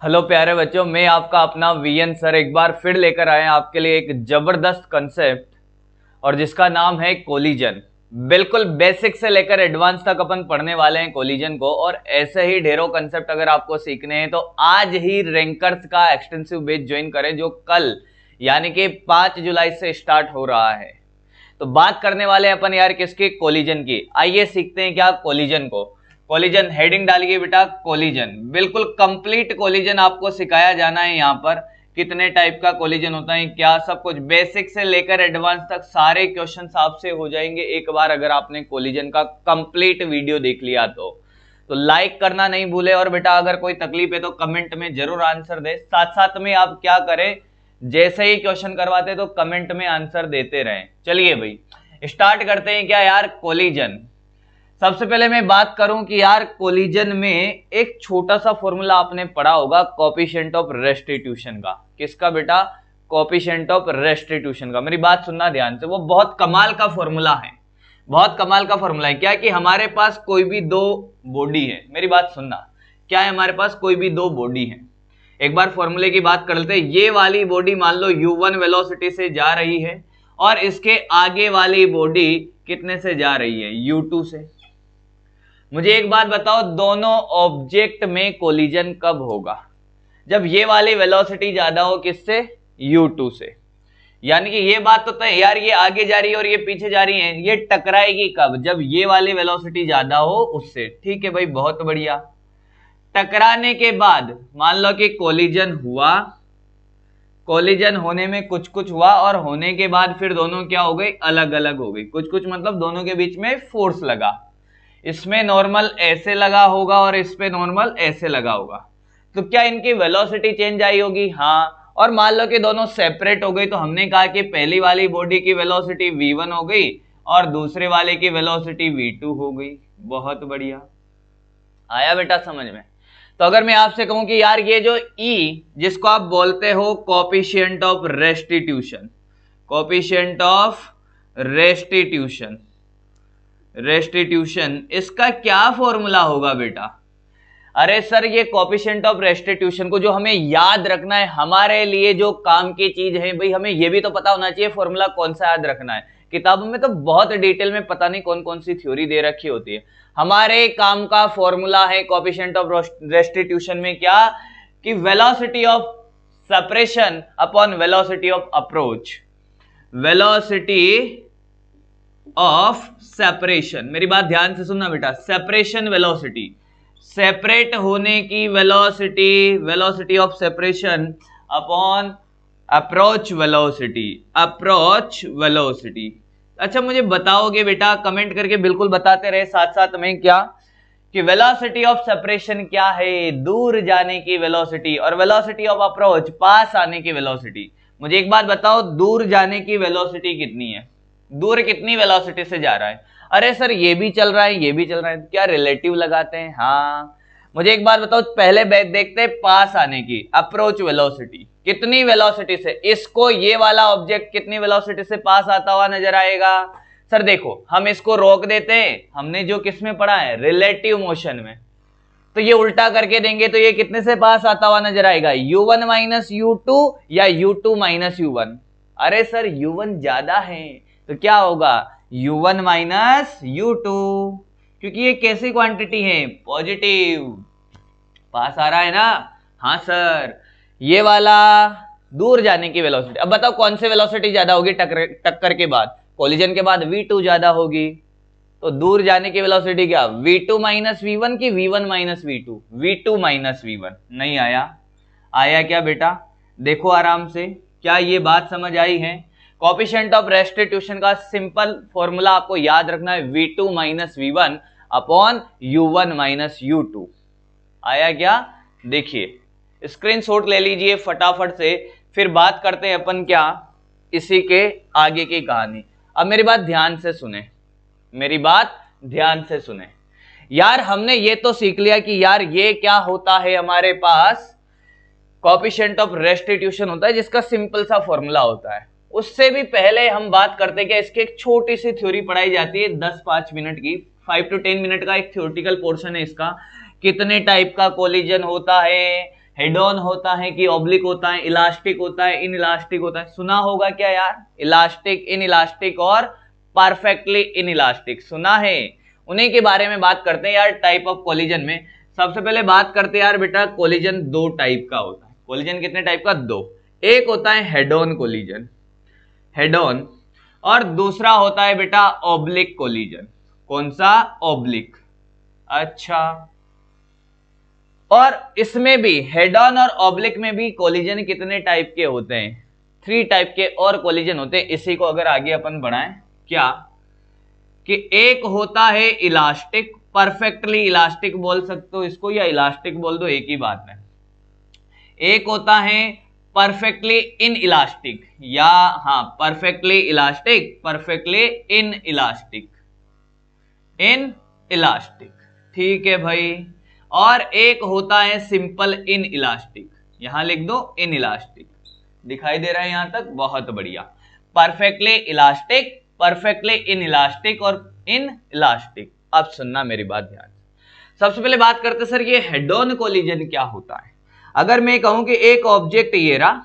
Hello प्यारे बच्चों, मैं आपका अपना वीएन सर एक बार फिर लेकर आए हैं आपके लिए एक जबरदस्त कंसेप्ट और जिसका नाम है कोलिजन। बिल्कुल बेसिक से लेकर एडवांस तक अपन पढ़ने वाले हैं कोलिजन को। और ऐसे ही ढेरों कंसेप्ट अगर आपको सीखने हैं तो आज ही रैंकर्स का एक्सटेंसिव बैच ज्वाइन करें जो कल यानी कि 5 जुलाई से स्टार्ट हो रहा है। तो बात करने वाले हैं अपन यार किसकी? कोलिजन की। आइए सीखते हैं क्या कोलिजन को। कोलिजन हेडिंग डालिए बेटा, कोलिजन। बिल्कुल कंप्लीट कोलिजन आपको सिखाया जाना है यहाँ पर। कितने टाइप का कोलिजन होता है, क्या सब कुछ बेसिक से लेकर एडवांस तक सारे क्वेश्चंस आपसे हो जाएंगे एक बार अगर आपने कोलिजन का कंप्लीट वीडियो देख लिया तो लाइक करना नहीं भूले। और बेटा अगर कोई तकलीफ है तो कमेंट में जरूर आंसर दे। साथ साथ में आप क्या करें, जैसे ही क्वेश्चन करवाते तो कमेंट में आंसर देते रहें। चलिए भाई स्टार्ट करते हैं क्या यार कोलिजन। सबसे पहले मैं बात करूं कि यार कोलिजन में एक छोटा सा फॉर्मूला आपने पढ़ा होगा कोएफिशिएंट ऑफ रेस्टिट्यूशन का। किसका बेटा? कोएफिशिएंट ऑफ रेस्टिट्यूशन का। मेरी बात सुनना ध्यान से, वो बहुत कमाल का फॉर्मूला है। बहुत कमाल का फॉर्मूला है। क्या कि हमारे पास कोई भी दो बॉडी है। मेरी बात सुनना, क्या है हमारे पास? कोई भी दो बॉडी है। एक बार फॉर्मूले की बात कर लेते हैं। ये वाली बॉडी मान लो u1 वेलोसिटी से जा रही है और इसके आगे वाली बॉडी कितने से जा रही है? u2 से। मुझे एक बात बताओ, दोनों ऑब्जेक्ट में कोलिजन कब होगा? जब ये वाली वेलोसिटी ज्यादा हो किससे? u2 से। यानी कि ये बात तो तय यार, ये आगे जा रही है और ये पीछे जा रही है, ये टकराएगी कब? जब ये वाली वेलोसिटी ज्यादा हो उससे। ठीक है भाई, बहुत बढ़िया। टकराने के बाद मान लो कि कोलिजन हुआ, कोलिजन होने में कुछ कुछ हुआ और होने के बाद फिर दोनों क्या हो गई? अलग अलग हो गई। कुछ कुछ मतलब दोनों के बीच में फोर्स लगा। इसमें नॉर्मल ऐसे लगा होगा और इस पे नॉर्मल ऐसे लगा होगा। तो क्या इनकी वेलोसिटी चेंज आई होगी? हाँ। और मान लो कि दोनों सेपरेट हो गई तो हमने कहा कि पहली वाली बॉडी की वेलोसिटी v1 हो गई और दूसरे वाले की वेलोसिटी v2 हो गई। बहुत बढ़िया, आया बेटा समझ में? तो अगर मैं आपसे कहूं कि यार ये जो E जिसको आप बोलते हो coefficient of restitution, coefficient of restitution, इसका क्या फॉर्मूला होगा बेटा? अरे सर ये कोएफिशिएंट ऑफ रेस्टिट्यूशन को जो हमें याद रखना है, हमारे लिए जो काम की चीज है भाई, हमें ये भी तो पता होना चाहिए फॉर्मूला कौन सा याद रखना है। किताबों में तो बहुत डिटेल में पता नहीं कौन कौन सी थ्योरी दे रखी होती है। हमारे काम का फॉर्मूला है कोएफिशिएंट ऑफ रेस्टिट्यूशन में क्या? कि velocity of separation upon velocity of approach. Velocity of separation, मेरी बात ध्यान से सुनना बेटा। सेपरेशन वेलोसिटी, सेपरेट होने की velocity, velocity of separation upon approach velocity, approach velocity. अच्छा मुझे बताओगे बेटा, कमेंट करके बिल्कुल बताते रहे साथ साथ में क्या कि वेलोसिटी ऑफ सेपरेशन क्या है? दूर जाने की वेलोसिटी। और वेलोसिटी ऑफ अप्रोच, पास आने की वेलोसिटी। मुझे एक बात बताओ, दूर जाने की वेलोसिटी कितनी है? दूर कितनी वेलोसिटी से जा रहा है? अरे सर ये भी चल रहा है, ये भी चल रहा है, क्या रिलेटिव लगाते हैं? हाँ। मुझे एक बात बताओ, पहले देखते हैं पास आने की, अप्रोच वेलोसिटी। कितनी वेलोसिटी से इसको ये वाला ऑब्जेक्ट कितनी वेलोसिटी से पास आता हुआ नजर आएगा? सर देखो हम इसको रोक देते हैं, हमने जो किस में पढ़ा है? रिलेटिव मोशन में। तो ये उल्टा करके देंगे तो ये कितने से पास आता हुआ नजर आएगा? u1 माइनस u2 या u2 माइनस u1? अरे सर u1 ज्यादा है तो क्या होगा? u1 माइनस u2, क्योंकि ये कैसी क्वांटिटी है? पॉजिटिव। पास आ रहा है ना? हाँ सर। ये वाला दूर जाने की वेलोसिटी। अब बताओ कौन से वेलोसिटी ज्यादा होगी टक्कर के बाद? कोलिजन के बाद v2 ज्यादा होगी। तो दूर जाने की वेलोसिटी क्या? v2 माइनस v1 की v1 minus v2? v2 minus v1। नहीं आया? आया क्या बेटा? देखो आराम से, क्या ये बात समझ आई है? कोएफिशिएंट ऑफ रेस्टिट्यूशन का सिंपल फॉर्मूला आपको याद रखना है, v2 minus v1 upon u1 minus u2। आया क्या? देखिए स्क्रीनशॉट ले लीजिए फटाफट से, फिर बात करते हैं अपन क्या इसी के आगे की कहानी। अब मेरी बात ध्यान से सुने, मेरी बात ध्यान से सुने। यार हमने ये तो सीख लिया कि यार ये क्या होता है, हमारे पास कोएफिशिएंट ऑफ रेस्टिट्यूशन होता है जिसका सिंपल सा फॉर्मूला होता है। उससे भी पहले हम बात करते हैं कि इसकी एक छोटी सी थ्योरी पढ़ाई जाती है 10-5 मिनट की, 5 to 10 मिनट का एक थ्योरेटिकल पोर्शन है इसका। कितने टाइप का कोलिजन होता है, हेड ऑन होता है कि ऑब्लिक होता है, इलास्टिक होता है, इन इलास्टिक होता है? सुना होगा क्या यार? इलास्टिक, इन इलास्टिक और परफेक्टली इन इलास्टिक सुना है। उन्हीं के बारे में बात करते हैं यार टाइप ऑफ कोलिजन में। सबसे पहले बात करते हैं यार बेटा, कोलिजन दो टाइप का होता है। कोलिजन कितने टाइप का? दो। एक होता है head on collision, head on, और दूसरा होता है बेटा ऑब्लिक कोलिजन। कौन सा? ऑब्लिक। अच्छा, और इसमें भी हेड ऑन और ऑब्लिक में भी कोलिजन कितने टाइप के होते हैं? 3 टाइप के और कोलिजन होते हैं। इसी को अगर आगे अपन बढ़ाएं, क्या कि एक होता है इलास्टिक, परफेक्टली इलास्टिक बोल सकते हो इसको या इलास्टिक बोल दो, एक ही बात है। एक होता है परफेक्टली इन इलास्टिक, या हाँ perfectly elastic, perfectly in elastic, in elastic, ठीक है भाई। और एक होता है सिंपल इन इलास्टिक, यहां लिख दो इन इलास्टिक, दिखाई दे रहा है यहां तक? बहुत बढ़िया। Perfectly elastic, perfectly in elastic और इन इलास्टिक। अब सुनना मेरी बात ध्यान से। सबसे पहले बात करते सर ये हेड ऑन कोलिजन क्या होता है। अगर मैं कहूं कि एक ऑब्जेक्ट ये रहा,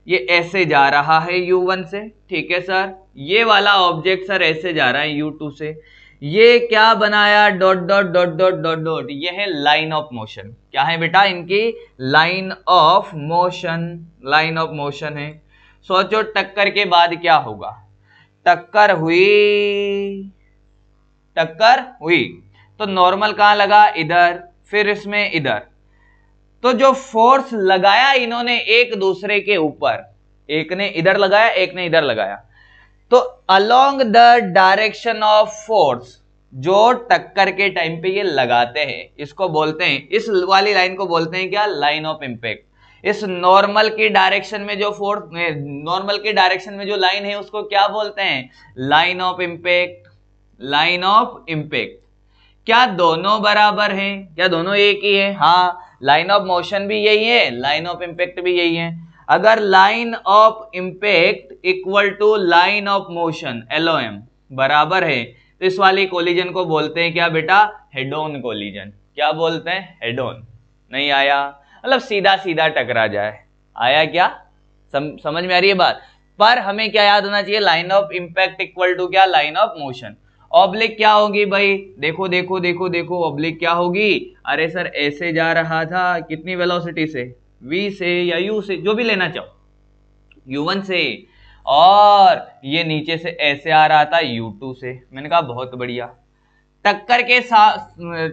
ये ऐसे जा रहा है U1 से, ठीक है सर, ये वाला ऑब्जेक्ट सर ऐसे जा रहा है U2 से, ये क्या बनाया? Dot dot dot dot dot dot, ये है लाइन ऑफ मोशन। क्या है बेटा? इनकी line of motion, line of motion है। सोचो टक्कर के बाद क्या होगा? टक्कर हुई, टक्कर हुई तो नॉर्मल कहां लगा? इधर, फिर इसमें इधर। तो जो फोर्स लगाया इन्होंने एक दूसरे के ऊपर, एक ने इधर लगाया, एक ने इधर लगाया, तो along the direction of force जो टक्कर के टाइम पे ये लगाते हैं, इसको बोलते हैं, इस वाली लाइन को बोलते हैं क्या? Line of impact. इस नॉर्मल की डायरेक्शन में जो फोर्स, नॉर्मल की डायरेक्शन में जो लाइन है उसको क्या बोलते हैं? Line of impact, line of impact. क्या दोनों बराबर हैं? क्या दोनों एक ही है? हाँ, लाइन ऑफ मोशन भी यही है, लाइन ऑफ इंपैक्ट भी यही है। अगर line of impact equal to line of motion LOM बराबर है, तो इस वाली कोलिजन को बोलते हैं क्या बेटा? Head on collision. क्या बोलते हैं? Head on. नहीं आया? मतलब सीधा सीधा टकरा जाए। आया क्या? समझ में आ रही है बात? पर हमें क्या याद होना चाहिए? Line of impact equal to क्या? Line of motion. ऑब्लिक क्या होगी भाई? देखो देखो देखो देखो, ऑब्लिक क्या होगी? अरे सर ऐसे जा रहा था, कितनी वेलोसिटी से? V से या U से, जो भी लेना चाहो, U1 से, और ये नीचे से ऐसे आ रहा था U2 से। मैंने कहा बहुत बढ़िया। टक्कर के साथ,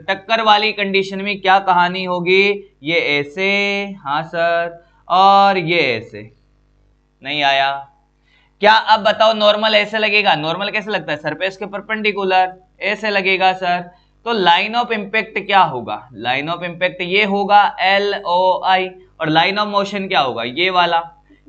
टक्कर वाली कंडीशन में क्या कहानी होगी? ये ऐसे, हाँ सर, और ये ऐसे। नहीं आया? क्या अब बताओ नॉर्मल ऐसे लगेगा? नॉर्मल कैसे लगता है? सरफेस के परपेंडिकुलर, ऐसे लगेगा सर। तो लाइन ऑफ इंपैक्ट क्या होगा? लाइन ऑफ इंपैक्ट ये होगा LOI, और लाइन ऑफ मोशन क्या होगा? ये वाला।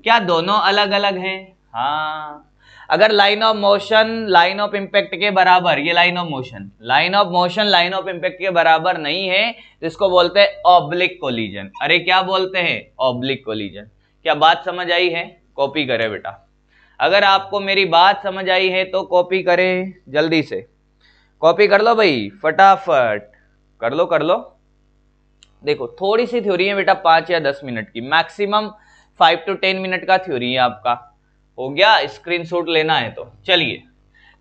क्या दोनों अलग अलग हैं? हाँ। अगर line of motion line of impact के बराबर, ये line of motion, line of motion line of impact के बराबर नहीं है, तो इसको बोलते हैं ऑब्लिक कोलिजन। अरे क्या बोलते हैं? Oblique collision. क्या बात समझ आई है? कॉपी करें बेटा। अगर आपको मेरी बात समझ आई है तो कॉपी करें, जल्दी से कॉपी कर लो भाई, फटाफट कर लो कर लो। देखो थोड़ी सी थ्योरी है बेटा, 5 या 10 मिनट की, मैक्सिमम 5 to 10 मिनट का थ्योरी है आपका। हो गया? स्क्रीनशॉट लेना है तो चलिए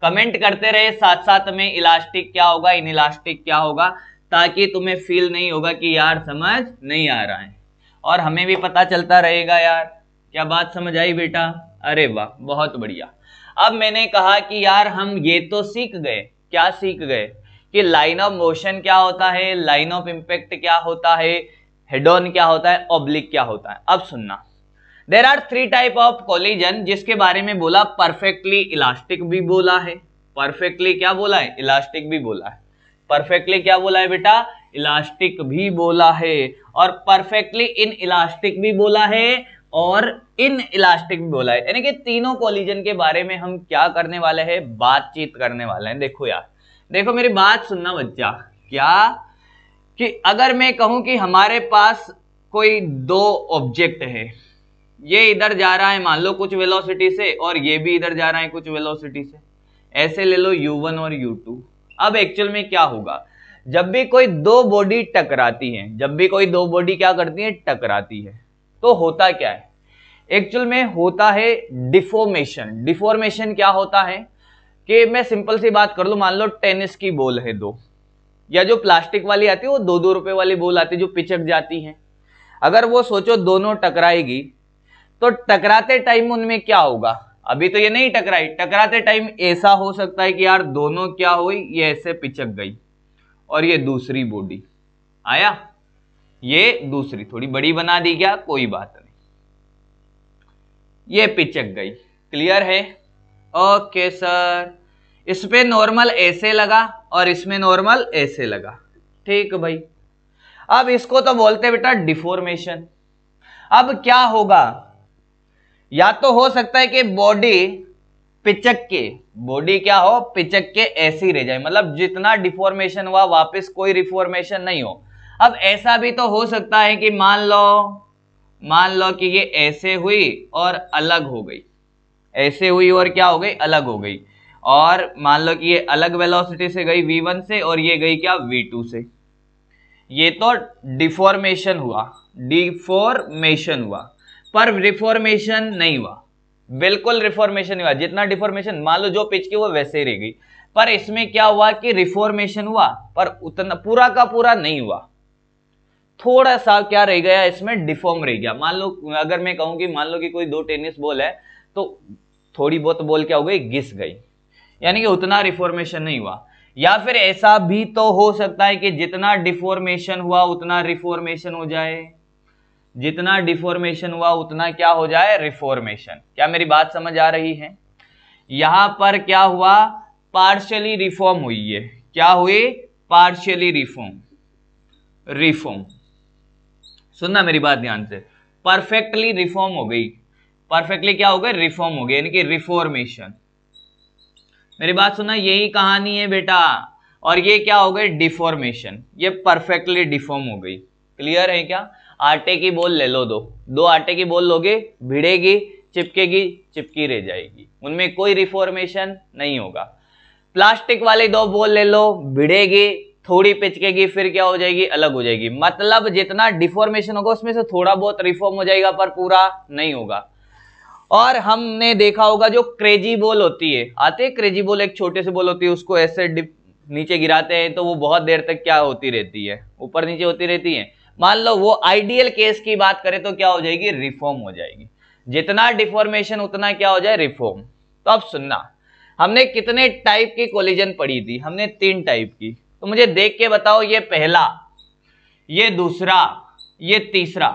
कमेंट करते रहे साथ साथ में, इलास्टिक क्या होगा, इन इलास्टिक क्या होगा, ताकि तुम्हें फील नहीं होगा कि यार समझ नहीं आ रहा है, और हमें भी पता चलता रहेगा यार। क्या बात समझ आई बेटा? अरे वाह, बहुत बढ़िया। अब मैंने कहा कि यार हम ये तो सीख गए, क्या सीख गए? कि लाइन ऑफ मोशन क्या होता है, लाइन ऑफ इंपैक्ट क्या होता है, हेड ऑन क्या होता है, ऑब्लिक क्या होता है। अब सुनना, there are 3 type of collision, जिसके बारे में बोला परफेक्टली इलास्टिक भी बोला है, परफेक्टली क्या बोला है? इलास्टिक भी बोला है। परफेक्टली क्या बोला है बेटा? इलास्टिक भी बोला है, और परफेक्टली इन इलास्टिक भी बोला है, और इन इलास्टिक भी बोला है। यानी कि तीनों कोलिजन के बारे में हम क्या करने वाले हैं? बातचीत करने वाले हैं। देखो यार, देखो मेरी बात सुनना बच्चा, क्या कि अगर मैं कहूं कि हमारे पास कोई 2 ऑब्जेक्ट है, ये इधर जा रहा है मान लो कुछ वेलोसिटी से, और ये भी इधर जा रहा है कुछ वेलोसिटी से, ऐसे ले लो U1 और U2। अब एक्चुअल में क्या होगा? जब भी कोई दो बॉडी टकराती है, जब भी कोई दो बॉडी क्या करती है, टकराती है, तो होता क्या है, एक्चुअल में होता है डिफॉर्मेशन। डिफॉर्मेशन क्या होता है कि मैं सिंपल सी बात कर लूं, मान लो टेनिस की बॉल है दो, या जो प्लास्टिक वाली आती है वो 2-2 रुपए वाली बॉल आती है जो पिचक जाती है। अगर वो सोचो दोनों टकराएगी तो टकराते टाइम उनमें क्या होगा, अभी तो ये नहीं टकराई, टकराते टाइम ऐसा हो सकता है कि यार दोनों क्या हुई, ये ऐसे पिचक गई और ये दूसरी बॉडी आया, ये दूसरी थोड़ी बड़ी बना दी, क्या कोई बात नहीं, ये पिचक गई। क्लियर है? ओके सर, इस पे नॉर्मल ऐसे लगा और इसमें नॉर्मल ऐसे लगा, ठीक भाई। अब इसको तो बोलते बेटा डिफॉर्मेशन। अब क्या होगा, या तो हो सकता है कि बॉडी पिचक के, बॉडी क्या हो, पिचक के ऐसी रह जाए, मतलब जितना डिफॉर्मेशन हुआ वापस कोई रिफॉर्मेशन नहीं हो। अब ऐसा भी तो हो सकता है कि मान लो कि ये ऐसे हुई और अलग हो गई, ऐसे हुई और क्या हो गई, अलग हो गई, और मान लो कि ये अलग वेलोसिटी से गई v1 से और ये गई क्या v2 से, ये तो डिफॉर्मेशन हुआ, डिफॉर्मेशन हुआ, पर रिफॉर्मेशन नहीं हुआ, बिल्कुल रिफॉर्मेशन नहीं हुआ। जितना डिफॉर्मेशन, मान लो जो पिच की वो वैसे ही रह गई, पर इसमें क्या हुआ कि रिफॉर्मेशन हुआ, पर उतना पूरा का पूरा नहीं हुआ, थोड़ा सा क्या रह गया इसमें, डिफॉर्म रह गया। मान लो अगर मैं कहूं कि मान लो कि कोई दो टेनिस बॉल है तो थोड़ी बहुत बॉल क्या हो गई, घिस गई, यानी कि उतना रिफॉर्मेशन नहीं हुआ। या फिर ऐसा भी तो हो सकता है कि जितना डिफॉर्मेशन हुआ उतना रिफॉर्मेशन हो जाए, जितना डिफॉर्मेशन हुआ उतना क्या हो जाए, रिफॉर्मेशन। क्या मेरी बात समझ आ रही है? यहां पर क्या हुआ, पार्शियली रिफॉर्म हुई है, क्या हुई, पार्शियली रिफॉर्म। सुनना मेरी बात ध्यान से, परफेक्टली रिफॉर्म हो गई, परफेक्टली क्या हो गई, रिफॉर्म हो गई, यानी कि रिफॉर्मेशन। मेरी बात सुनना, यही कहानी है बेटा। और ये क्या हो गई, डिफॉर्मेशन, ये परफेक्टली डिफॉर्म हो गई। क्लियर है क्या? आटे की बॉल ले लो, दो आटे की बॉल लोगे, भिड़ेगी, चिपकेगी, चिपकी रह जाएगी, उनमें कोई रिफॉर्मेशन नहीं होगा। प्लास्टिक वाली दो बॉल ले लो, भिड़ेगी, थोड़ी पिचकेगी, फिर क्या हो जाएगी, अलग हो जाएगी। मतलब जितना डिफॉर्मेशन होगा उसमें से थोड़ा बहुत रिफॉर्म हो जाएगा, पर पूरा नहीं होगा। और हमने देखा होगा जो क्रेजी बॉल होती है, आते हैं क्रेजी बॉल, एक छोटे से बॉल होती है, उसको ऐसे नीचे गिराते हैं तो वो बहुत देर तक क्या होती रहती है, ऊपर नीचे होती रहती है। मान लो वो आइडियल केस की बात करें तो क्या हो जाएगी, रिफॉर्म हो जाएगी। जितना डिफॉर्मेशन उतना क्या हो जाए, रिफॉर्म। तो अब सुनना, हमने कितने टाइप की कोलिजन पढ़ी थी, हमने 3 टाइप की। तो मुझे देख के बताओ, ये पहला, ये दूसरा, ये तीसरा।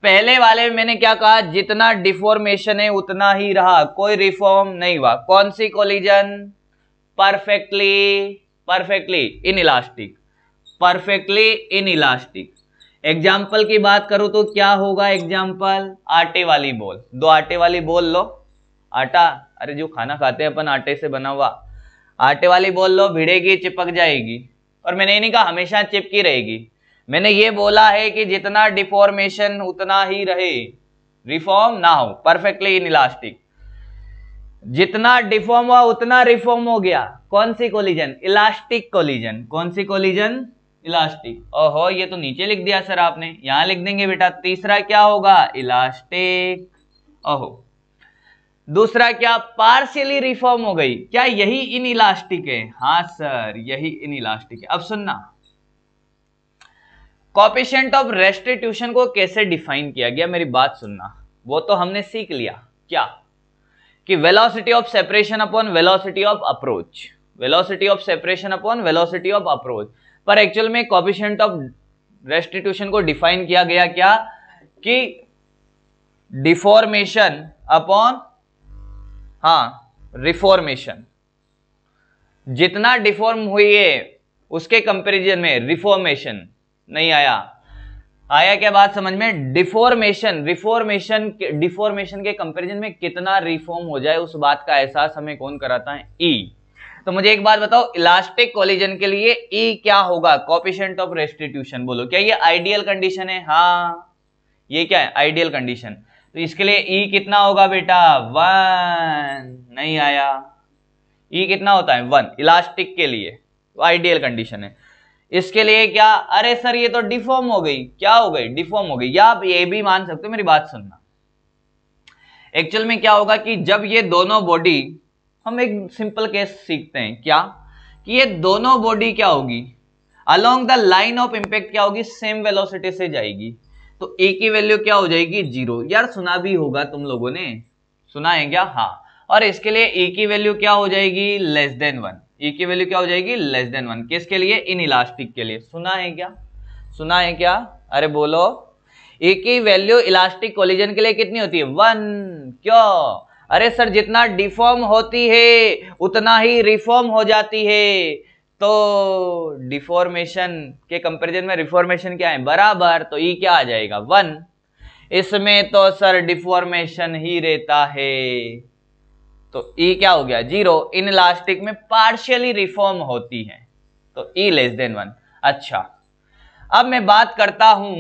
पहले वाले में मैंने क्या कहा, जितना डिफॉर्मेशन है उतना ही रहा, कोई रिफॉर्म नहीं हुआ। कौन सी collision, perfectly inelastic, perfectly inelastic. Example की बात करूं तो क्या होगा, एग्जाम्पल आटे वाली बॉल, दो आटे वाली बॉल लो, आटा, अरे जो खाना खाते हैं अपन आटे से बना हुआ, आटे वाली बॉल लो, भिड़ेगी, चिपक जाएगी। और मैंने ये नहीं कहा हमेशा चिपकी रहेगी, मैंने ये बोला है कि जितना डिफॉर्मेशन उतना ही रहे, रिफॉर्म ना हो, परफेक्टली इनइलास्टिक। जितना डिफॉर्म हुआ उतना रिफॉर्म हो गया। कौन सी कोलिजन, इलास्टिक कोलिजन। कौन सी कोलिजन, इलास्टिक। ओहो, ये तो नीचे लिख दिया सर आपने, यहां लिख देंगे बेटा। तीसरा क्या होगा, इलास्टिक। ओहो, दूसरा क्या, पार्शियली रिफॉर्म हो गई। क्या यही इनइलास्टिक है? हाँ सर, यही इनइलास्टिक है। अब सुनना, कोएफिशिएंट ऑफ रेस्टिट्यूशन को कैसे डिफाइन किया गया, मेरी बात सुनना। वो तो हमने सीख लिया, क्या कि velocity of separation upon velocity of approach, velocity of separation upon velocity of approach. पर एक्चुअल में कोएफिशिएंट ऑफ रेस्टिट्यूशन को डिफाइन किया गया क्या, कि डिफॉर्मेशन अपॉन, हाँ, रिफॉर्मेशन। जितना डिफॉर्म हुई है उसके कंपैरिजन में रिफॉर्मेशन नहीं आया। आया क्या बात समझ में? डिफॉर्मेशन डिफॉर्मेशन के कंपैरिजन में कितना रिफॉर्म हो जाए उस बात का एहसास हमें कौन कराता है, ई। तो मुझे एक बात बताओ, इलास्टिक कोलिजन के लिए ई क्या होगा, कोएफिशिएंट ऑफ रेस्टिट्यूशन। बोलो, क्या ये आइडियल कंडीशन है? हाँ, ये क्या है, आइडियल कंडीशन। तो इसके लिए ई कितना होगा बेटा, 1। नहीं आया, ई कितना होता है, 1 इलास्टिक के लिए, तो आइडियल कंडीशन है। इसके लिए क्या, अरे सर ये तो डिफॉर्म हो गई, क्या हो गई, डिफॉर्म हो गई। या आप ये भी मान सकते हो, मेरी बात सुनना, एक्चुअल में क्या होगा कि जब ये दोनों बॉडी, हम एक सिंपल केस सीखते हैं क्या, कि ये दोनों बॉडी क्या होगी, along the line of impact क्या होगी, सेम वेलोसिटी से जाएगी, तो ए की वैल्यू क्या हो जाएगी, 0। यार सुना भी होगा तुम लोगों ने, सुना है क्या, हाँ। और इसके लिए ए की वैल्यू क्या हो जाएगी, लेस देन 1, ए की वैल्यू क्या हो जाएगी, लेस देन 1। किसके लिए, इन इलास्टिक के लिए, सुना है क्या, सुना है क्या, अरे बोलो। ए की वैल्यू इलास्टिक कोलिजन के लिए कितनी होती है, 1। क्यों, अरे सर जितना डिफॉर्म होती है उतना ही रिफॉर्म हो जाती है, तो डिफॉर्मेशन के कंपैरिजन में रिफॉर्मेशन क्या है, बराबर, तो ई क्या आ जाएगा, 1। इसमें तो सर डिफॉर्मेशन ही रहता है, तो ई क्या हो गया, 0। इन इलास्टिक में पार्शियली रिफॉर्म होती है, तो ई लेस देन 1। अच्छा, अब मैं बात करता हूं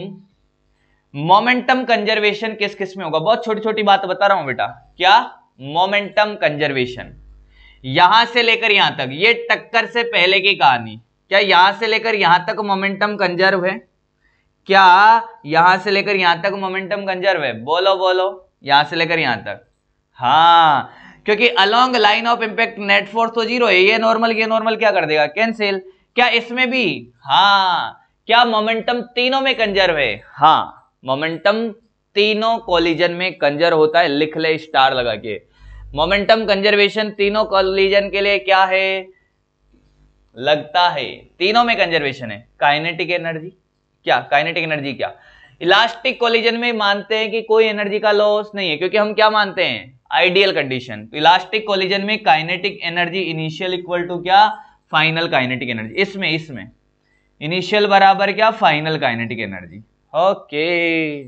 मोमेंटम कंजर्वेशन किस किस में होगा। बहुत छोटी छोटी बात बता रहा हूं बेटा, क्या, मोमेंटम कंजर्वेशन, यहां से लेकर यहां तक, ये टक्कर से पहले की कहानी, क्या यहां से लेकर यहां तक मोमेंटम कंजर्व है, क्या यहां से लेकर यहां तक मोमेंटम कंजर्व है, बोलो बोलो, यहां से लेकर यहां तक, हाँ, क्योंकि along line of impact net force तो 0 है, ये नॉर्मल क्या कर देगा, कैंसिल। क्या इसमें भी, हाँ, क्या मोमेंटम तीनों में कंजर्व है, हाँ, मोमेंटम तीनों कोलिजन में कंजर्व होता है, लिख ले स्टार लगा के। मोमेंटम कंजर्वेशन तीनों कोलिजन के लिए क्या है, लगता है तीनों में कंजर्वेशन है। काइनेटिक एनर्जी, क्या काइनेटिक एनर्जी, क्या इलास्टिक कोलिजन में मानते हैं कि कोई एनर्जी का लॉस नहीं है, क्योंकि हम क्या मानते हैं, आइडियल कंडीशन। तो इलास्टिक कोलिजन में kinetic energy initial equal to क्या, फाइनल काइनेटिक एनर्जी। इसमें इनिशियल बराबर क्या, फाइनल काइनेटिक एनर्जी। ओके,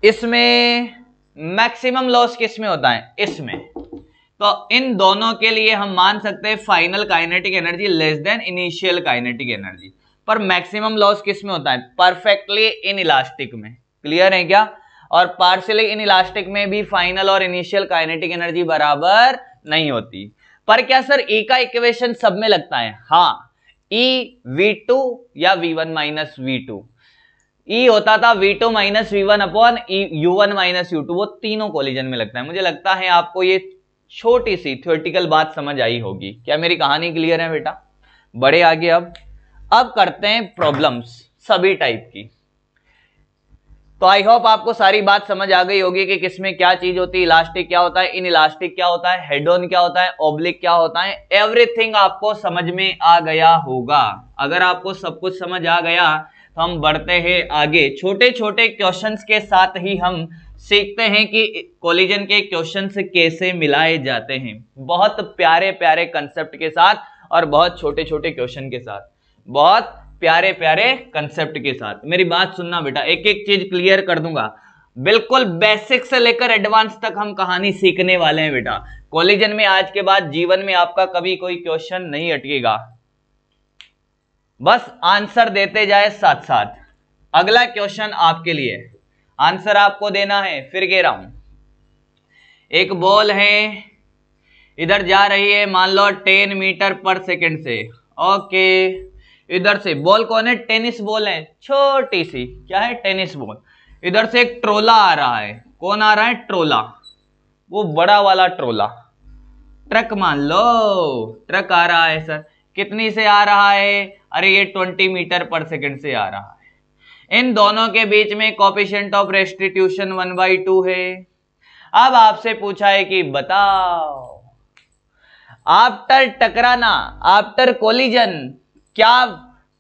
इसमें मैक्सिमम लॉस किस में होता है, इसमें, तो इन दोनों के लिए हम मान सकते हैं final kinetic energy less than initial kinetic energy, पर मैक्सिमम लॉस किस में होता है, परफेक्टली इन इलास्टिक में। क्लियर है क्या, और पार्शियली इन इलास्टिक में भी फाइनल और इनिशियल काइनेटिक एनर्जी बराबर नहीं होती। पर क्या सर ई का इक्वेशन सब में लगता है, हाँ, ई V2 या V1 माइनस V2, ई होता था V2 minus V1 upon U1 minus U2, वो तीनों कोलिजन में लगता है। मुझे लगता है आपको ये छोटी सी थ्योरेटिकल बात समझ आई होगी। क्या मेरी कहानी क्लियर है बेटा, बड़े आगे। अब करते हैं प्रॉब्लम्स सभी टाइप की। तो आई होप आपको सारी बात समझ आ गई होगी कि किसमें क्या चीज होती है, इलास्टिक क्या होता है, इन इलास्टिक क्या होता है, हेड ऑन क्या होता है, ऑब्लिक क्या होता है, एवरीथिंग आपको समझ में आ गया होगा। अगर आपको सब कुछ समझ आ गया तो हम बढ़ते हैं आगे। छोटे छोटे क्वेश्चंस के साथ ही हम सीखते हैं कि कोलिजन के क्वेश्चंस कैसे मिलाए जाते हैं, बहुत प्यारे प्यारे कंसेप्ट के साथ और बहुत छोटे छोटे क्वेश्चन के साथ, बहुत प्यारे प्यारे कंसेप्ट के साथ। मेरी बात सुनना बेटा, एक एक चीज क्लियर कर दूंगा, बिल्कुल बेसिक से लेकर एडवांस तक हम कहानी सीखने वाले हैं बेटा। कोलिजन में आज के बाद जीवन में आपका कभी कोई क्वेश्चन नहीं अटकेगा, बस आंसर देते जाए साथ साथ। अगला क्वेश्चन आपके लिए, आंसर आपको देना है। फिर कह रहा हूं, एक बॉल है, इधर जा रही है मान लो 10 मीटर पर सेकंड से, ओके। इधर से बॉल कौन है, टेनिस बॉल है, छोटी सी, क्या है, टेनिस बॉल। इधर से एक ट्रोला आ रहा है, कौन आ रहा है, ट्रोला, वो बड़ा वाला ट्रोला, ट्रक मान लो, ट्रक आ रहा है सर, कितनी से आ रहा है, अरे ये 20 मीटर पर सेकंड से आ रहा है। इन दोनों के बीच में कोएफिशिएंट ऑफ रेस्टिट्यूशन 1/2 है। अब आपसे पूछा है कि बताओ आफ्टर टकराना, आफ्टर कोलिजन, क्या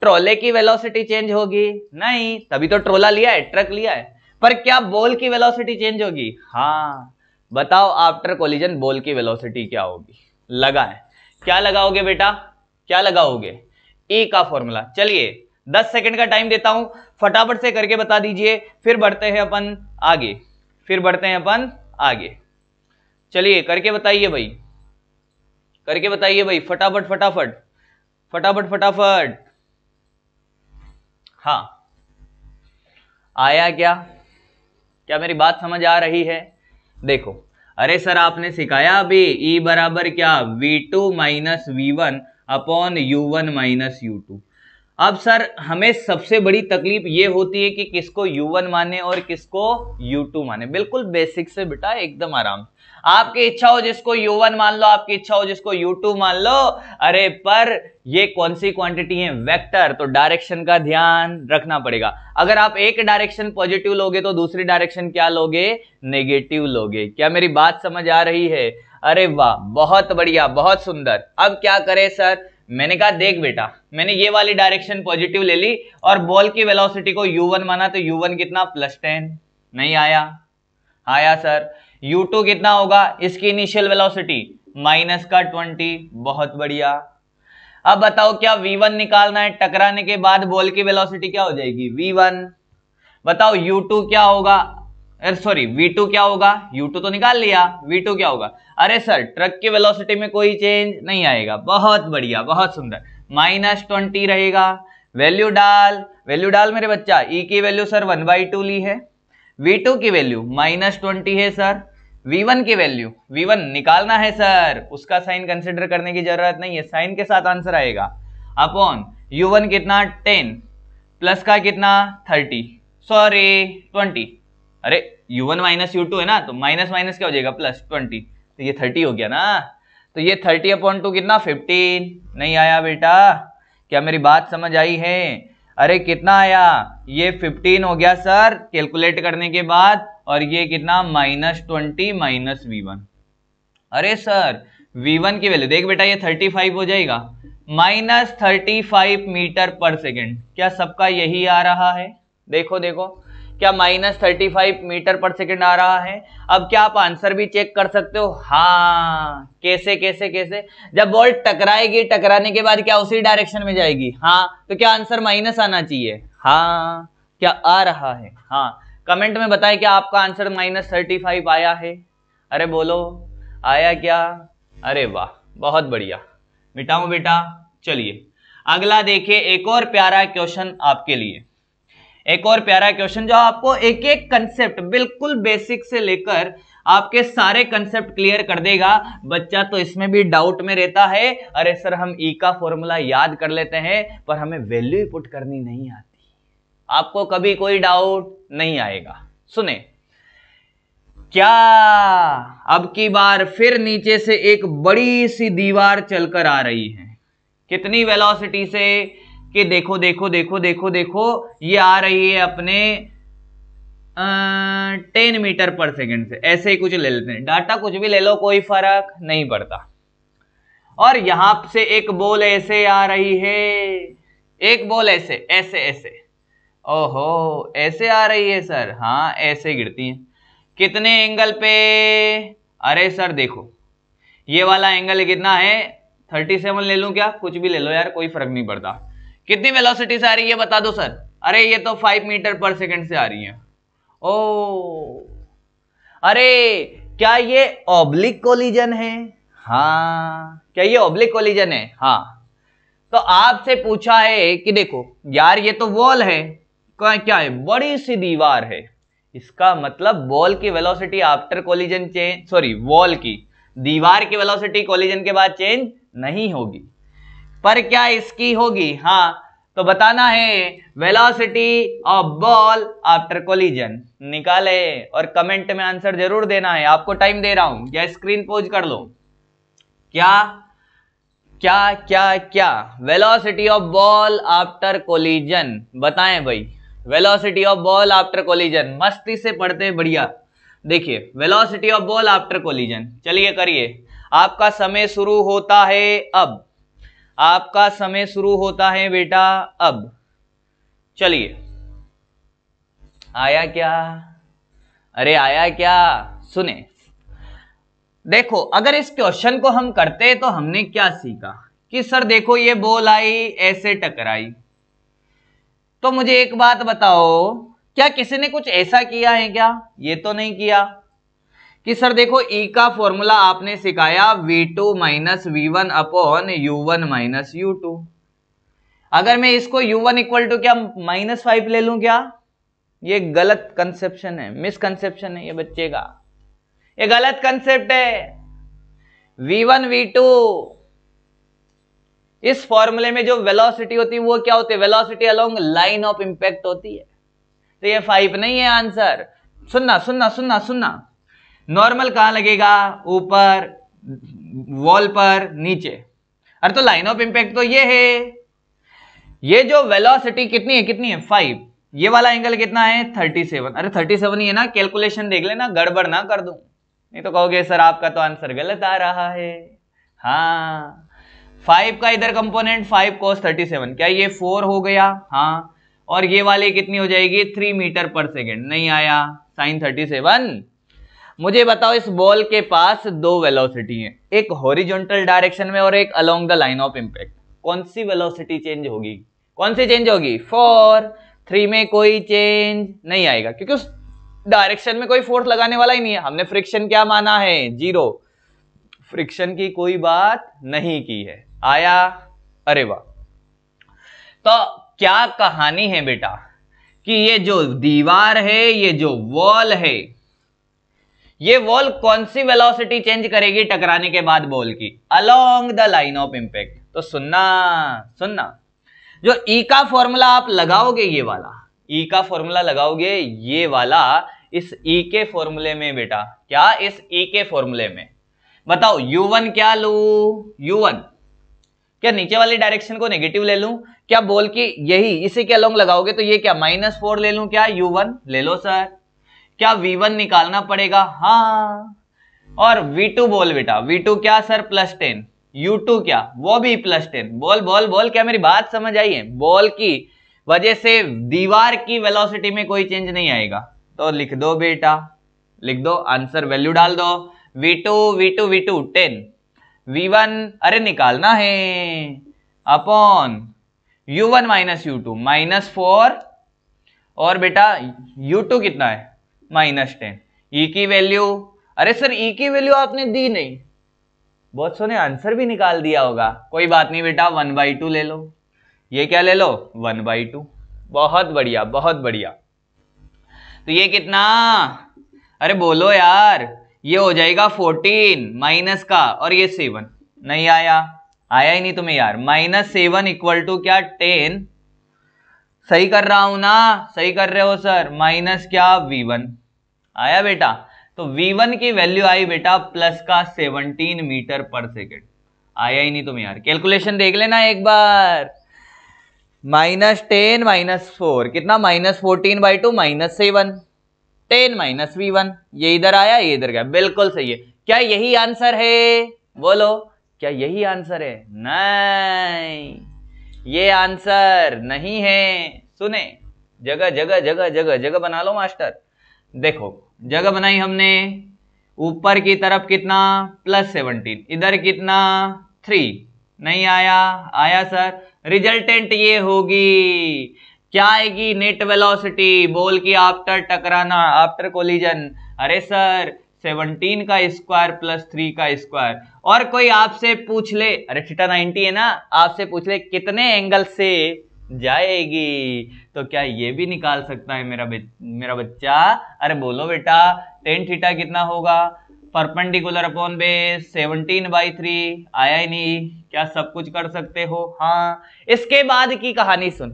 ट्रोले की वेलोसिटी चेंज होगी, नहीं, तभी तो ट्रोला लिया है, ट्रक लिया है। पर क्या बॉल की वेलोसिटी चेंज होगी, हाँ, बताओ आफ्टर कोलिजन बॉल की वेलोसिटी क्या होगी, लगा है, क्या लगाओगे बेटा, क्या लगाओगे, ए का फॉर्मूला। चलिए 10 सेकंड का टाइम देता हूं, फटाफट से करके बता दीजिए, फिर बढ़ते हैं अपन आगे, फिर बढ़ते हैं अपन आगे। चलिए करके बताइए भाई, करके बताइए भाई, फटाफट फटाफट फटाफट फटाफट। हाँ, आया क्या, क्या मेरी बात समझ आ रही है? देखो, अरे सर आपने सिखाया अभी E बराबर क्या, V2 minus V1 upon U1 minus U2। अब सर हमें सबसे बड़ी तकलीफ ये होती है कि किसको U1 माने और किसको U2 माने। बिल्कुल बेसिक से बेटा, एकदम आराम। आपकी इच्छा हो जिसको U1 मान लो, आपकी इच्छा हो जिसको U2 मान लो। अरे पर ये कौन सी क्वांटिटी है? वेक्टर, तो डायरेक्शन का ध्यान रखना पड़ेगा। अगर आप एक डायरेक्शन पॉजिटिव लोगे तो दूसरी डायरेक्शन क्या लोगे? नेगेटिव लोगे। क्या मेरी बात समझ आ रही है? अरे वाह, बहुत बढ़िया, बहुत सुंदर। अब क्या करें सर? मैंने कहा देख बेटा, मैंने ये वाली डायरेक्शन पॉजिटिव ले ली और बॉल की वेलोसिटी को U1 माना, तो U1 कितना? +10। नहीं आया? आया सर। U2 कितना होगा? इसकी इनिशियल वेलोसिटी -20। बहुत बढ़िया। अब बताओ क्या V1 निकालना है? टकराने के बाद बॉल की वेलोसिटी क्या हो जाएगी? V1। बताओ U2 क्या होगा? सॉरी, V2 क्या होगा? U2 तो निकाल लिया, V2 क्या होगा? अरे सर ट्रक की वेलोसिटी में कोई चेंज नहीं आएगा। बहुत बढ़िया, बहुत सुंदर। -20 रहेगा। वैल्यू डाल मेरे बच्चा। E की वैल्यू सर 1/2 ली है। V2 की वैल्यू -20 है सर। V1 की वैल्यू, V1 निकालना है सर, उसका साइन कंसिडर करने की जरूरत नहीं है, साइन के साथ आंसर आएगा। अपॉन U1 कितना? 10 प्लस का कितना? 30, सॉरी 20। अरे U1 माइनस U2 है ना, तो माइनस माइनस क्या हो जाएगा? +20, तो ये 30 हो गया ना। तो ये 30/2 कितना? 15। नहीं आया बेटा? क्या मेरी बात समझ आई है? अरे कितना आया? ये 15 हो गया सर कैलकुलेट करने के बाद, और ये कितना? -20 -V1। अरे सर V1 की वैल्यू देख बेटा, ये 35 हो जाएगा। -35 मीटर पर सेकेंड। क्या सबका यही आ रहा है? देखो देखो, क्या -35 मीटर पर सेकेंड आ रहा है? अब क्या आप आंसर भी चेक कर सकते हो? हाँ, कैसे कैसे कैसे? जब बॉल टकराएगी, टकराने के बाद क्या उसी डायरेक्शन में जाएगी? हाँ, तो क्या आंसर माइनस आना चाहिए? हाँ, क्या आ रहा है? हाँ, कमेंट में बताएं क्या आपका आंसर -35 आया है? अरे बोलो, आया क्या? अरे वाह, बहुत बढ़िया। मिटाऊं बेटा? चलिए अगला देखिए, एक और प्यारा क्वेश्चन आपके लिए। एक और प्यारा क्वेश्चन जो आपको एक एक कंसेप्ट बिल्कुल बेसिक से लेकर आपके सारे कंसेप्ट क्लियर कर देगा। बच्चा तो इसमें भी डाउट में रहता है, अरे सर हम ई का फॉर्मूला याद कर लेते हैं पर हमें वैल्यू पुट करनी नहीं आती। आपको कभी कोई डाउट नहीं आएगा। सुने, क्या अब की बार फिर नीचे से एक बड़ी सी दीवार चलकर आ रही है। कितनी वेलोसिटी से? कि देखो देखो देखो देखो देखो, ये आ रही है अपने 10 मीटर पर सेकेंड से। ऐसे ही कुछ ले लेते हैं, डाटा कुछ भी ले लो, कोई फर्क नहीं पड़ता। और यहां से एक बॉल ऐसे आ रही है, एक बॉल ऐसे ऐसे ऐसे, ओहो ऐसे आ रही है सर। हाँ, ऐसे गिरती है। कितने एंगल पे? अरे सर देखो, ये वाला एंगल कितना है? 37 ले लूं क्या? कुछ भी ले लो यार, कोई फर्क नहीं पड़ता। कितनी वेलोसिटी से आ रही है बता दो सर? अरे ये तो 5 मीटर पर सेकंड से आ रही है। ओ, अरे क्या ये ऑब्लिक कोलिजन है? हाँ, क्या ये ऑब्लिक कोलिजन है? हाँ। तो आपसे पूछा है कि देखो यार, ये तो वॉल है, क्या है? बड़ी सी दीवार है। इसका मतलब बॉल की velocity after collision change, sorry wall की, दीवार की वेलोसिटी कोलिजन के बाद चेंज नहीं होगी, पर क्या इसकी होगी? हाँ, तो बताना है velocity of ball after collision. निकाले और कमेंट में आंसर जरूर देना है। आपको टाइम दे रहा हूं, या स्क्रीन पोज कर लो। क्या क्या क्या क्या? Velocity of ball after collision बताएं भाई। Velocity of ball after collision, मस्ती से पढ़ते, बढ़िया। देखिए velocity of ball after collision, चलिए करिए। आपका समय शुरू होता है अब, आपका समय शुरू होता है बेटा अब। चलिए, आया क्या? अरे आया क्या? सुने, देखो अगर इस क्वेश्चन को हम करते तो हमने क्या सीखा कि सर देखो ये बॉल आई, ऐसे टकराई, तो मुझे एक बात बताओ, क्या किसी ने कुछ ऐसा किया है क्या? ये तो नहीं किया कि सर देखो ई का फॉर्मूला आपने सिखाया V2 minus V1 upon U1 minus U2। अगर मैं इसको U1 इक्वल टू क्या -5 ले लूं क्या? ये गलत कंसेप्शन है, मिसकंसेप्शन है ये बच्चे का, ये गलत कंसेप्ट है। V1 V2 इस फॉर्मूले में जो वेलोसिटी होती है वो क्या होती है, velocity along line of impact होती है। तो ये 5 नहीं है आंसर। सुनना सुनना सुनना सुनना, नॉर्मल कहां लगेगा, ऊपर, वॉल पर, नीचे। अरे तो लाइन ऑफ इंपैक्ट तो ये है, ये जो वेलोसिटी कितनी है, कितनी है 5, ये वाला एंगल कितना है 37। अरे 37 ही है ना, कैलकुलेशन देख लेना, गड़बड़ ना कर दूं, नहीं तो कहोगे सर आपका तो आंसर गलत आ रहा है। हाँ 5 का इधर कंपोनेंट 5 cos 37, क्या ये 4 हो गया, हाँ, और ये वाली कितनी हो जाएगी 3 मीटर पर सेकेंड, नहीं आया, sin 37। मुझे बताओ इस बॉल के पास दो वेलोसिटी है, एक हॉरिजॉन्टल डायरेक्शन में और एक along the line of impact, कौन सी वेलोसिटी चेंज होगी, कौन सी चेंज होगी, 4, 3 में कोई चेंज नहीं आएगा क्योंकि उस डायरेक्शन में कोई फोर्स लगाने वाला ही नहीं है, हमने फ्रिक्शन क्या माना है, 0, फ्रिक्शन की कोई बात नहीं की है। आया, अरे वाह। तो क्या कहानी है बेटा कि ये जो दीवार है, ये जो वॉल है, ये वॉल कौन सी वेलोसिटी चेंज करेगी टकराने के बाद बॉल की, along the line of impact. तो सुनना सुनना, जो ई का फॉर्मूला आप लगाओगे, ये वाला ई का फॉर्मूला लगाओगे, ये वाला इस ई के फॉर्मूले में बेटा, क्या इस ई के फॉर्मूले में, बताओ u1 क्या लू, u1 क्या नीचे वाली डायरेक्शन को नेगेटिव ले लूं, क्या बॉल की यही इसी के अलोंग लगाओगे तो ये क्या -4 ले लूं, क्या u1 ले लो सर, क्या v1 निकालना पड़ेगा, हाँ, और v2 बोल बेटा, v2 क्या सर +10, u2 क्या वो भी +10, बोल बोल बोल, क्या मेरी बात समझ आई है, बॉल की वजह से दीवार की वेलोसिटी में कोई चेंज नहीं आएगा। तो लिख दो बेटा, लिख दो, आंसर वैल्यू डाल दो, v2 v2 v2 10, v1 अरे निकालना है अपॉन u1 माइनस u2 -4, और बेटा u2 कितना है -10, ई की वैल्यू, अरे सर ई की वैल्यू आपने दी नहीं, बहुत सो ने आंसर भी निकाल दिया होगा, कोई बात नहीं बेटा 1/2 ले लो, ये क्या ले लो 1/2, बहुत बढ़िया बहुत बढ़िया। तो ये कितना, अरे बोलो यार, ये हो जाएगा 14 माइनस का, और ये 7 नहीं आया, आया ही नहीं तुम्हें यार, -7 इक्वल टू क्या 10, सही कर रहा हूं ना, सही कर रहे हो सर, माइनस क्या v1 आया बेटा, तो v1 की वैल्यू आई बेटा प्लस का 17 मीटर पर सेकेंड, आया ही नहीं तुम्हें यार, कैलकुलेशन देख लेना एक बार, -10 -4 कितना, -14/2 -7, 10 माइनस v1, ये इधर आया ये इधर गया, बिल्कुल सही है। क्या यही आंसर है, बोलो क्या यही आंसर है, नहीं ये आंसर नहीं है। सुने, जगह जगह जगह जगह जगह बना लो मास्टर, देखो जगह बनाई हमने, ऊपर की तरफ कितना +17, इधर कितना 3, नहीं आया, आया सर, रिजल्टेंट ये होगी, क्या आएगी, नेट वेलोसिटी बॉल की आफ्टर टकराना, आफ्टर कोलिजन, अरे सर 17 का स्क्वायर प्लस 3 का स्क्वायर, और कोई आपसे पूछ ले, अरे थीटा 90 है ना, आपसे पूछ ले कितने एंगल से जाएगी, तो क्या ये भी निकाल सकता है मेरा बच्चा, अरे बोलो बेटा, tan थीटा कितना होगा, परपेंडिकुलर अपॉन बेस 17/3, आया ही नहीं, क्या सब कुछ कर सकते हो, हाँ। इसके बाद की कहानी सुन,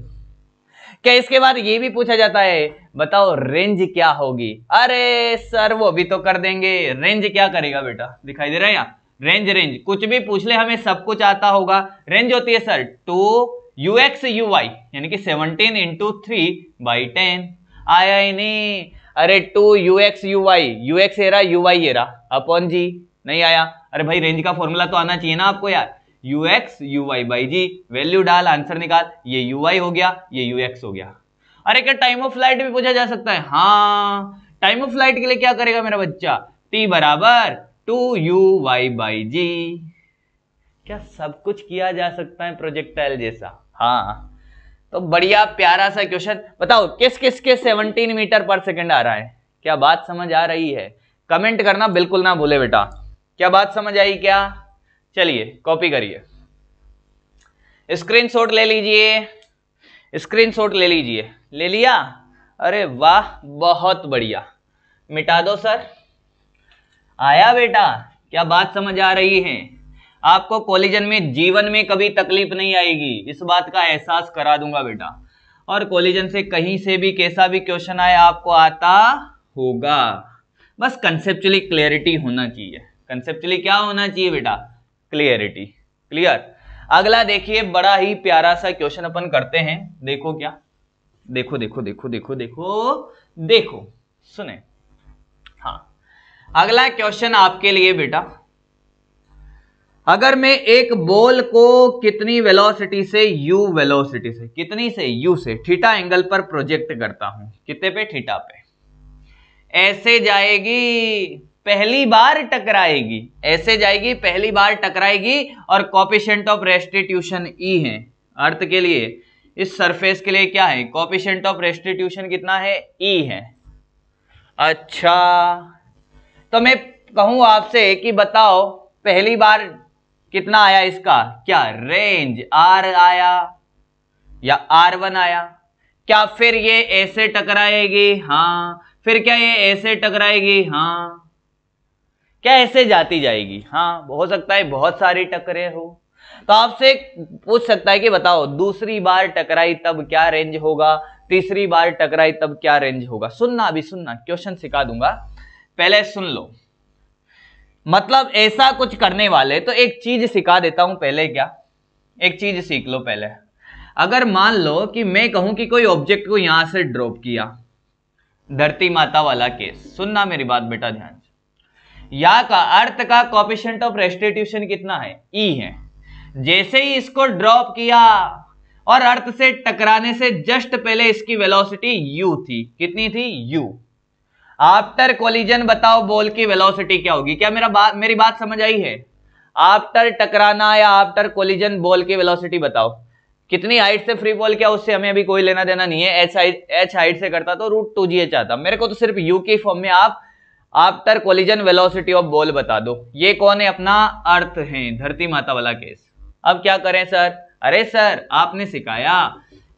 क्या इसके बाद ये भी पूछा जाता है, बताओ रेंज क्या होगी, अरे सर वो भी तो कर देंगे, रेंज क्या करेगा बेटा, दिखाई दे रहा है यहाँ, रेंज रेंज कुछ भी पूछ ले, हमें सब कुछ आता होगा। रेंज होती है सर 2ux uy, यानी कि 17 × 3/10, आया ही नहीं, अरे 2ux uy, ux ये रहा uy ये रहा अपॉन जी, नहीं आया, अरे भाई रेंज का फॉर्मूला तो आना चाहिए ना आपको यार, ux uy/g, वैल्यू डाल आंसर निकाल, ये ui हो गया ये ux हो गया। अरे क्या टाइम ऑफ फ्लाइट भी पूछा जा सकता है, हाँ, टाइम ऑफ फ्लाइट के लिए क्या करेगा मेरा बच्चा, t = 2uy/g, क्या सब कुछ किया जा सकता है प्रोजेक्टाइल जैसा, हाँ। तो बढ़िया प्यारा सा क्वेश्चन, बताओ किस किस के 17 मीटर पर सेकंड आ रहा है, क्या बात समझ आ रही है, कमेंट करना बिल्कुल ना भूले बेटा, क्या बात समझ आई क्या, चलिए कॉपी करिए, स्क्रीनशॉट ले लीजिए, स्क्रीनशॉट ले लीजिए, ले लिया, अरे वाह बहुत बढ़िया, मिटा दो सर, आया बेटा, क्या बात समझ आ रही है, आपको कोलिजन में जीवन में कभी तकलीफ नहीं आएगी, इस बात का एहसास करा दूंगा बेटा। और कोलिजन से कहीं से भी कैसा भी क्वेश्चन आए आपको आता होगा, बस कंसेप्चुअली क्लियरिटी होना चाहिए। कंसेप्चुअली क्या होना चाहिए बेटा? क्लियरिटी। क्लियर। अगला देखिए, बड़ा ही प्यारा सा क्वेश्चन अपन करते हैं। देखो क्या, देखो देखो देखो देखो देखो देखो, सुने। हाँ, अगला क्वेश्चन आपके लिए बेटा, अगर मैं एक बॉल को कितनी वेलोसिटी से, u वेलोसिटी से, कितनी से, u से थीटा एंगल पर प्रोजेक्ट करता हूं, कितने पे? थीटा पे। ऐसे जाएगी, पहली बार टकराएगी, ऐसे जाएगी, पहली बार टकराएगी, और कोएफिशिएंट ऑफ रेस्टिट्यूशन E है। अर्थ के लिए, इस सरफेस के लिए क्या है? कोएफिशिएंट ऑफ रेस्टिट्यूशन कितना है? E है। अच्छा, तो मैं कहूं आपसे कि बताओ पहली बार कितना आया इसका? क्या रेंज? R आया या R1 आया? क्या फिर ये ऐसे टकराएगी? हाँ। फिर क्या ये ऐसे टकराएगी? हाँ। क्या ऐसे जाती जाएगी? हाँ, हो सकता है बहुत सारी टकरे हो। तो आपसे पूछ सकता है कि बताओ दूसरी बार टकराई तब क्या रेंज होगा, तीसरी बार टकराई तब क्या रेंज होगा। सुनना, अभी सुनना, क्वेश्चन सिखा दूंगा, पहले सुन लो। मतलब ऐसा कुछ करने वाले, तो एक चीज सिखा देता हूं पहले। क्या? एक चीज सीख लो पहले। अगर मान लो कि मैं कहूं कि कोई ऑब्जेक्ट को यहां से ड्रॉप किया, धरती माता वाला केस, सुनना मेरी बात बेटा ध्यान से। या का अर्थ का कोएफिशिएंट ऑफ रेस्टिट्यूशन कितना है? E है। जैसे ही इसको ड्रॉप किया और अर्थ से टकराने से जस्ट पहले इसकी वेलोसिटी u थी। कितनी थी? u। आफ्टर कोलिजन बताओ बॉल की वेलोसिटी क्या होगी? क्या मेरी बात समझ आई है? आफ्टर टकराना या आफ्टर कोलिजन बॉल की वेलोसिटी बताओ। कितनी हाइट से फ्री बॉल क्या, उससे हमें अभी कोई लेना देना नहीं है। h हाइट से करता तो √2gh आता। मेरे को तो सिर्फ u की फॉर्म में आप after collision velocity of ball बता दो। ये कौन है? अपना अर्थ है, धरती माता वाला केस। अब क्या करें सर? अरे सर आपने सिखाया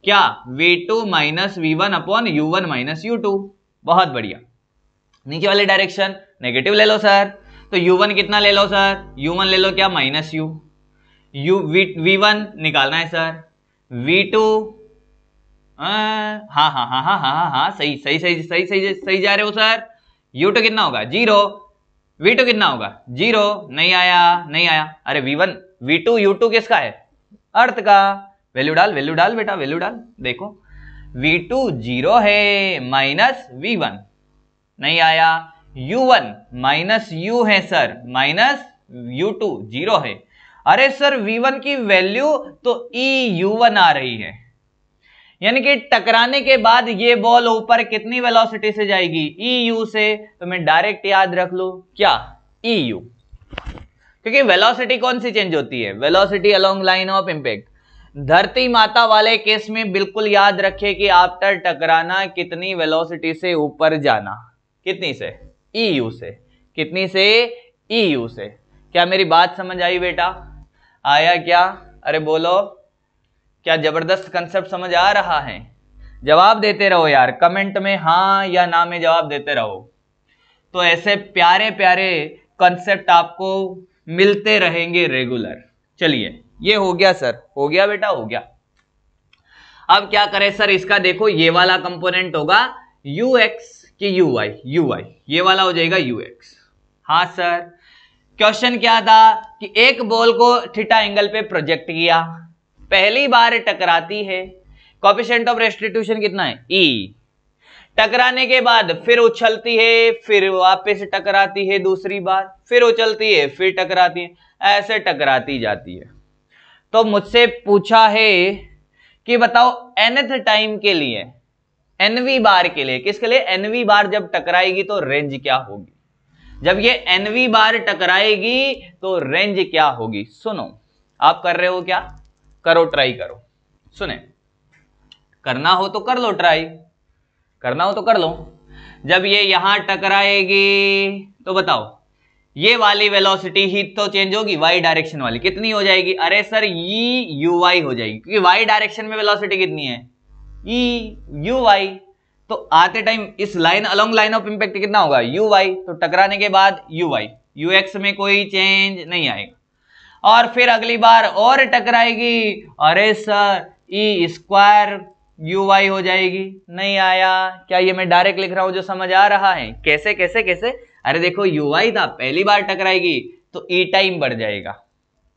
क्या? v2 minus v1 upon u1 minus u2। बहुत बढ़िया। नीचे वाले डायरेक्शन नेगेटिव ले लो सर, तो u1 कितना ले लो सर? u1 ले लो क्या? Minus u। v1 निकालना है सर, v2 हाँ हाँ हाँ हाँ हाँ हाँ सही सही सही सही सही सही जा रहे हो सर। u2 कितना होगा? 0। v2 कितना होगा? 0। नहीं आया, नहीं आया। अरे v1 v2 u2 किसका है? अर्थ का। वैल्यू डाल, वैल्यू डाल बेटा, वैल्यू डाल। देखो v2 0 है माइनस v1, नहीं आया। u1 माइनस u है सर, माइनस u2 0 है। अरे सर v1 की वैल्यू तो u1 आ रही है, यानी कि टकराने के बाद ये बॉल ऊपर कितनी वेलोसिटी से जाएगी? eu से। तो मैं डायरेक्ट याद रख लूं क्या? eu, क्योंकि वेलोसिटी कौन सी चेंज होती है? Velocity along line of impact. धरती माता वाले केस में बिल्कुल याद रखे कि आफ्टर टकराना कितनी वेलोसिटी से ऊपर जाना? कितनी से? eu से। कितनी से? eu से। क्या मेरी बात समझ आई बेटा? आया क्या? अरे बोलो, क्या जबरदस्त कंसेप्ट समझ आ रहा है? जवाब देते रहो यार, कमेंट में हाँ या ना में जवाब देते रहो, तो ऐसे प्यारे प्यारे कंसेप्ट आपको मिलते रहेंगे रेगुलर। चलिए, ये हो गया सर, हो गया बेटा, हो गया। अब क्या करें सर? इसका देखो, ये वाला कंपोनेंट होगा ux कि uy, uy ये वाला हो जाएगा ux। हाँ सर, क्वेश्चन क्या था कि एक बॉल को थीटा एंगल पे प्रोजेक्ट किया, पहली बार टकराती है, कोएफिशिएंट ऑफ रेस्टिट्यूशन कितना है? E। टकराने के बाद फिर उछलती है, फिर वापस टकराती है दूसरी बार, फिर उछलती है, फिर टकराती है, ऐसे टकराती जाती है। तो मुझसे पूछा है कि बताओ nth टाइम के लिए, nवीं बार के लिए, किसके लिए? nवीं बार जब टकराएगी तो रेंज क्या होगी? जब ये nवीं बार टकराएगी तो रेंज क्या होगी? सुनो, आप कर रहे हो क्या? करो, ट्राई करो। सुने, करना हो तो कर लो ट्राई, करना हो तो कर लो। जब ये यहां टकराएगी तो बताओ ये वाली वेलोसिटी ही तो चेंज होगी, वाई डायरेक्शन वाली। कितनी हो जाएगी? अरे सर ई यू वाई हो जाएगी, क्योंकि वाई डायरेक्शन में वेलोसिटी कितनी है? E u y. तो आते टाइम इस लाइन अलोंग लाइन ऑफ इंपैक्ट कितना होगा? U y. तो टकराने के बाद यू वाई, यू एक्स में कोई चेंज नहीं आएगा। और फिर अगली बार और टकराएगी, अरे sir e square u y हो जाएगी। नहीं आया क्या? ये मैं डायरेक्ट लिख रहा हूं जो समझ आ रहा है। कैसे कैसे कैसे? अरे देखो यू वाई था, पहली बार टकराएगी तो ई टाइम बढ़ जाएगा।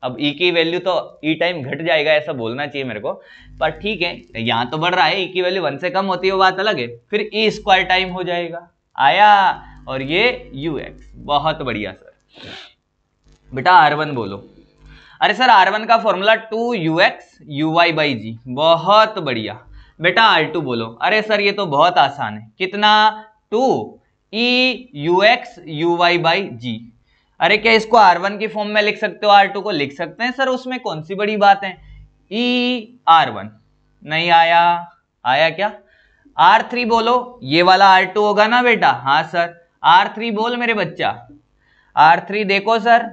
अब ई की वैल्यू तो ई टाइम घट जाएगा ऐसा बोलना चाहिए मेरे को, पर ठीक है यहां तो बढ़ रहा है। ई की वैल्यू 1 से कम होती है वो बात अलग है। फिर ई स्क्वायर टाइम हो जाएगा, आया, और ये यू एक्स। बहुत बढ़िया सर। बेटा R1 बोलो। अरे सर R1 का फॉर्मूला 2ux uy/g। बहुत बढ़िया। बेटा R2 बोलो। अरे सर ये तो बहुत आसान है। कितना? 2e(ux uy/g)। अरे क्या इसको R1 की फॉर्म में लिख सकते हो? R2 को लिख सकते हैं सर, उसमें कौन सी बड़ी बात है। e(r1) नहीं आया। आया क्या? R3 बोलो। ये वाला R2 होगा ना बेटा? हाँ सर। R3 बोल मेरे बच्चा। R3 देखो सर,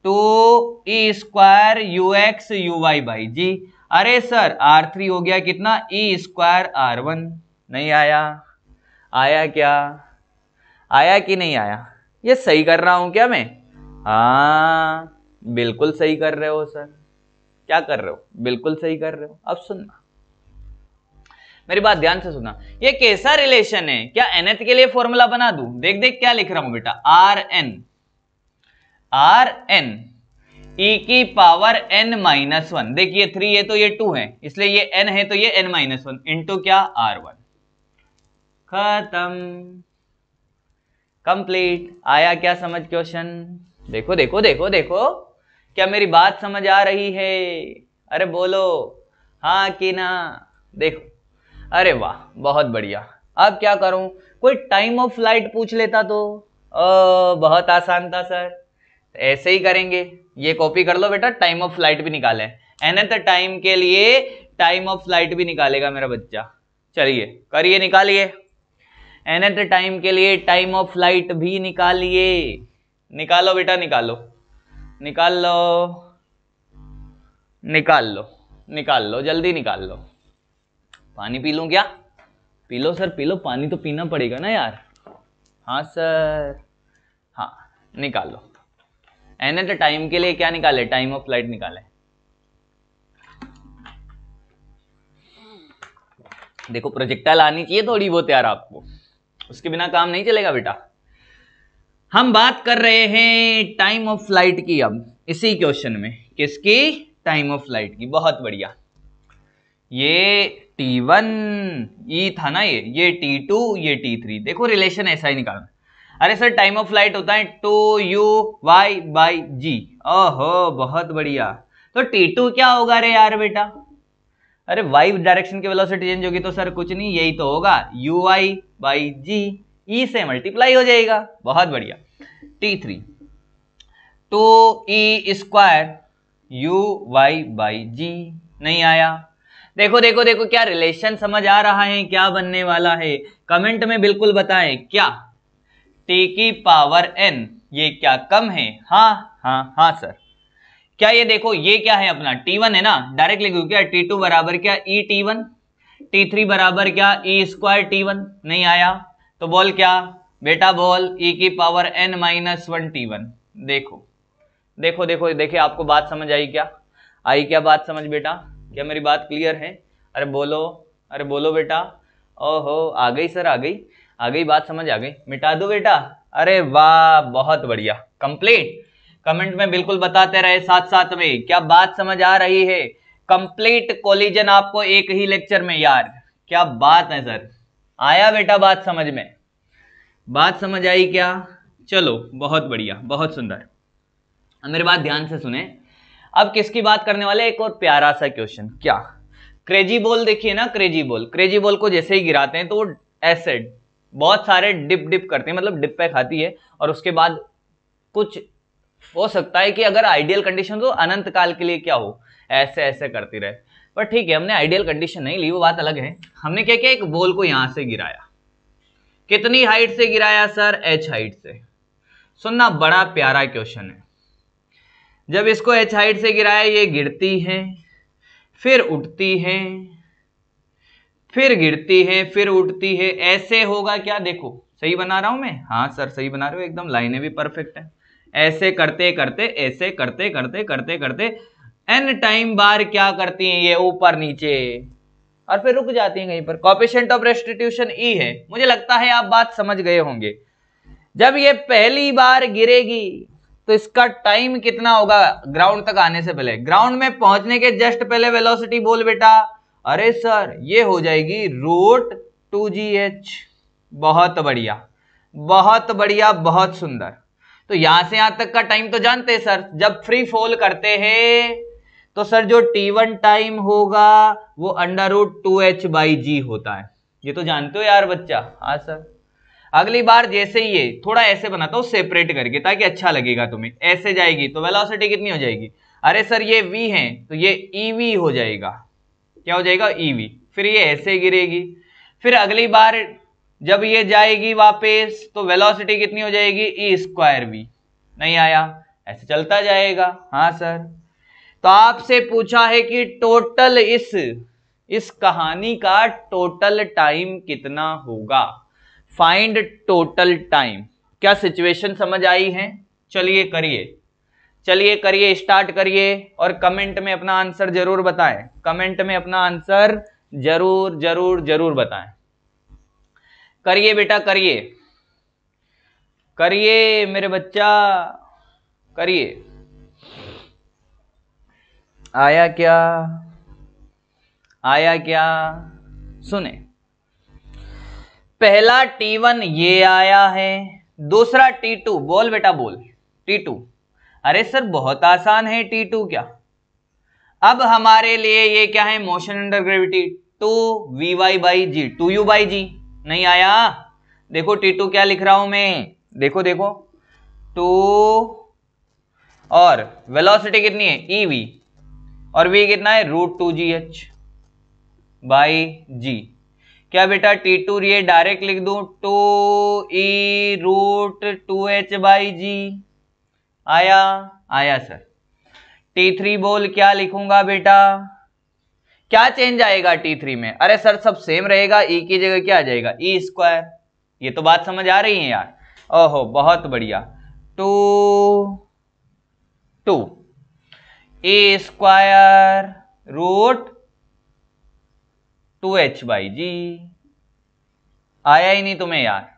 2e² ux uy/g। अरे सर R3 हो गया कितना? e² r1। नहीं आया। आया क्या? आया कि नहीं आया? ये सही कर रहा हूं क्या मैं? हाँ बिल्कुल सही कर रहे हो सर। क्या कर रहे हो? बिल्कुल सही कर रहे हो। अब सुनना, मेरी बात ध्यान से सुनना। ये कैसा रिलेशन है? क्या nth के लिए फॉर्मूला बना दूं? देख देख क्या लिख रहा हूं बेटा। Rn e की पावर n-1। देखिए 3 है तो ये 2 है, इसलिए ये n है तो ये n-1 इंटू क्या? R1। खत्म, कंप्लीट। आया क्या समझ क्वेश्चन? देखो देखो देखो देखो, क्या मेरी बात समझ आ रही है? अरे बोलो हाँ कि ना। देखो, अरे वाह बहुत बढ़िया। अब क्या करूं? कोई टाइम ऑफ फ्लाइट पूछ लेता तो बहुत आसान था सर। ऐसे ही करेंगे, ये कॉपी कर लो बेटा। टाइम ऑफ फ्लाइट भी निकाले, nth टाइम के लिए टाइम ऑफ फ्लाइट भी निकालेगा मेरा बच्चा। चलिए करिए, निकालिए। nth टाइम के लिए टाइम ऑफ फ्लाइट भी निकालिए। निकालो बेटा, निकालो, निकाल लो, निकाल लो, निकाल लो, जल्दी निकाल लो। पानी पी लूं क्या? P low sir, P low, पानी तो पीना पड़ेगा ना यार। हाँ सर, हाँ निकाल लो। nth टाइम के लिए क्या निकाले? टाइम ऑफ फ्लाइट निकाले। देखो प्रोजेक्टाइल आनी चाहिए थोड़ी बहुत यार आपको, उसके बिना काम नहीं चलेगा बेटा। हम बात कर रहे हैं टाइम ऑफ फ्लाइट की अब इसी क्वेश्चन में। किसकी? टाइम ऑफ फ्लाइट की। बहुत बढ़िया। ये T1 ई था ना, ये T2, ये T3। देखो रिलेशन ऐसा ही निकालना। अरे सर टाइम ऑफ फ्लाइट होता है 2uy/g। ओहो बहुत बढ़िया। तो T2 क्या होगा रे यार बेटा? अरे y डायरेक्शन की वेलोसिटी चेंज होगी तो सर कुछ नहीं, यही तो होगा uy/g। ई से मल्टीप्लाई हो जाएगा। बहुत बढ़िया। T3 2e² uy/g। नहीं आया। देखो देखो देखो, क्या रिलेशन समझ आ रहा है? क्या बनने वाला है? कमेंट में बिल्कुल बताएं। क्या t की पावर n ये क्या कम है? हाँ हाँ हाँ सर। क्या ये देखो, ये क्या है अपना? T1 है ना, डायरेक्ट लिखो क्या? T2 बराबर क्या? e T1। T3 बराबर क्या? e² T1। नहीं आया तो बोल क्या बेटा? बोल e की पावर n-1 T1। देखो देखो देखो, देखिए आपको बात समझ आई क्या? आई क्या बात समझ बेटा? क्या मेरी बात क्लियर है? अरे बोलो, अरे बोलो बेटा। ओहो आ गई सर, आ गई, आ गई बात समझ आ गई। मिटा दो बेटा। अरे वाह बहुत बढ़िया, कंप्लीट। कमेंट में बिल्कुल बताते रहे साथ साथ में, क्या बात समझ आ रही है? कंप्लीट कोलिजन आपको एक ही लेक्चर में यार, क्या बात है सर। आया बेटा बात समझ में? बात समझ आई क्या? चलो बहुत बढ़िया, बहुत सुंदर। मेरी बात ध्यान से सुने। अब किसकी बात करने वाले? एक और प्यारा सा क्वेश्चन। क्या? क्रेजी बॉल देखिए ना, क्रेजी बॉल। क्रेजी बॉल को जैसे ही गिराते हैं तो वो एसिड बहुत सारे डिप डिप करते हैं, मतलब डिप पे खाती है, और उसके बाद कुछ हो सकता है कि अगर आइडियल कंडीशन तो अनंत काल के लिए क्या हो, ऐसे ऐसे करती रहे। पर ठीक है, हमने आइडियल कंडीशन नहीं ली, वो बात अलग है। हमने क्या किया? एक बॉल को यहां से गिराया। कितनी हाइट से गिराया सर? h हाइट से। सुनना, बड़ा प्यारा क्वेश्चन है। जब इसको h हाइट से गिराया, ये गिरती है, फिर उठती है, फिर गिरती है, फिर उठती है, ऐसे होगा क्या? देखो सही बना रहा हूं मैं? हाँ सर सही बना रहे हो एकदम, लाइनें भी परफेक्ट है। ऐसे करते करते ऐसे करते करते करते करते n टाइम बार क्या करती हैं ये ऊपर नीचे और फिर रुक जाती हैं कहीं पर। कोएफिशिएंट ऑफ रेस्टिट्यूशन ई है। मुझे लगता है आप बात समझ गए होंगे। जब ये पहली बार गिरेगी तो इसका टाइम कितना होगा ग्राउंड तक आने से पहले? ग्राउंड में पहुंचने के जस्ट पहले वेलोसिटी बोल बेटा। अरे सर ये हो जाएगी √2gh। बहुत बढ़िया, बहुत बढ़िया, बहुत सुंदर। तो यहां से यहां तक का टाइम तो जानते हैं सर। जब फ्री फॉल करते हैं तो सर जो t1 टाइम होगा वो √2h/g होता है। ये तो जानते हो यार बच्चा। हाँ सर। अगली बार जैसे ही ये थोड़ा ऐसे बनाता हूं सेपरेट करके ताकि अच्छा लगेगा तुम्हें। ऐसे जाएगी तो वेलोसिटी कितनी हो जाएगी? अरे सर ये v है तो ये ev हो जाएगा। क्या हो जाएगा? ev। फिर ये ऐसे गिरेगी। फिर अगली बार जब ये जाएगी वापस तो वेलोसिटी कितनी हो जाएगी? e²v। नहीं आया? ऐसे चलता जाएगा। हाँ सर। तो आपसे पूछा है कि टोटल इस कहानी का टोटल टाइम कितना होगा? Find total time. क्या सिचुएशन समझ आई है? चलिए करिए, चलिए करिए, स्टार्ट करिए और कमेंट में अपना आंसर जरूर बताएं। कमेंट में अपना आंसर जरूर जरूर जरूर बताएं। करिए बेटा, करिए करिए मेरे बच्चा, करिए। आया क्या? आया क्या? सुने, पहला t1 ये आया है, दूसरा t2। बोल बेटा बोल। t2। अरे सर बहुत आसान है t2 क्या। अब हमारे लिए ये क्या है? Motion under gravity 2vy/g, 2u/g। नहीं आया? देखो t2 क्या लिख रहा हूं मैं, देखो देखो 2 और वेलोसिटी कितनी है? ev और v कितना है? √2gh/g। क्या बेटा t2 ये डायरेक्ट लिख दूं 2e√2h/g? आया? आया सर। t3 बोल क्या लिखूंगा बेटा? क्या चेंज आएगा t3 में? अरे सर सब सेम रहेगा, e की जगह क्या आ जाएगा? e²। ये तो बात समझ आ रही है यार। ओहो बहुत बढ़िया। 2 e²√2h/g। आया ही नहीं तुम्हें यार?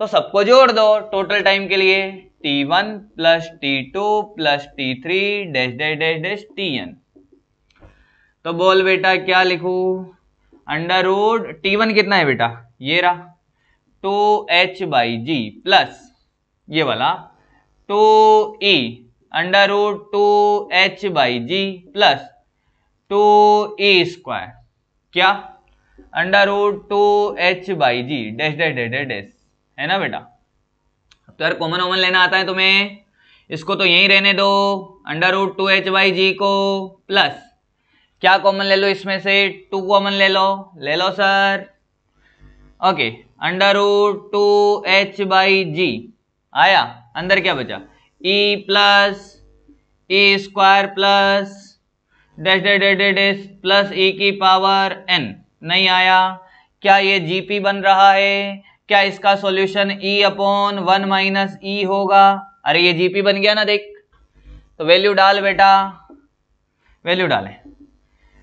तो सबको जोड़ दो टोटल टाइम के लिए। t1 + t2 + t3 -- तो बोल बेटा क्या लिखूं? t1 कितना है बेटा? ये रहा 2h/g प्लस ये वाला 2e √2h/g प्लस 2e²। क्या? √2h/g है ना बेटा? तो यार कॉमन ओमन लेना आता है तुम्हें, इसको तो यहीं रहने दो √2h/g को प्लस क्या कॉमन ले लो इसमें से? 2 कॉमन ले लो सर। ओके √2h/g आया। अंदर क्या बचा? e plus e² plus plus e की पावर n। नहीं आया? क्या ये gp बन रहा है? क्या इसका सॉल्यूशन e/1 - e होगा? अरे ये gp बन गया ना, देख। तो वैल्यू डाल बेटा, वैल्यू डालें।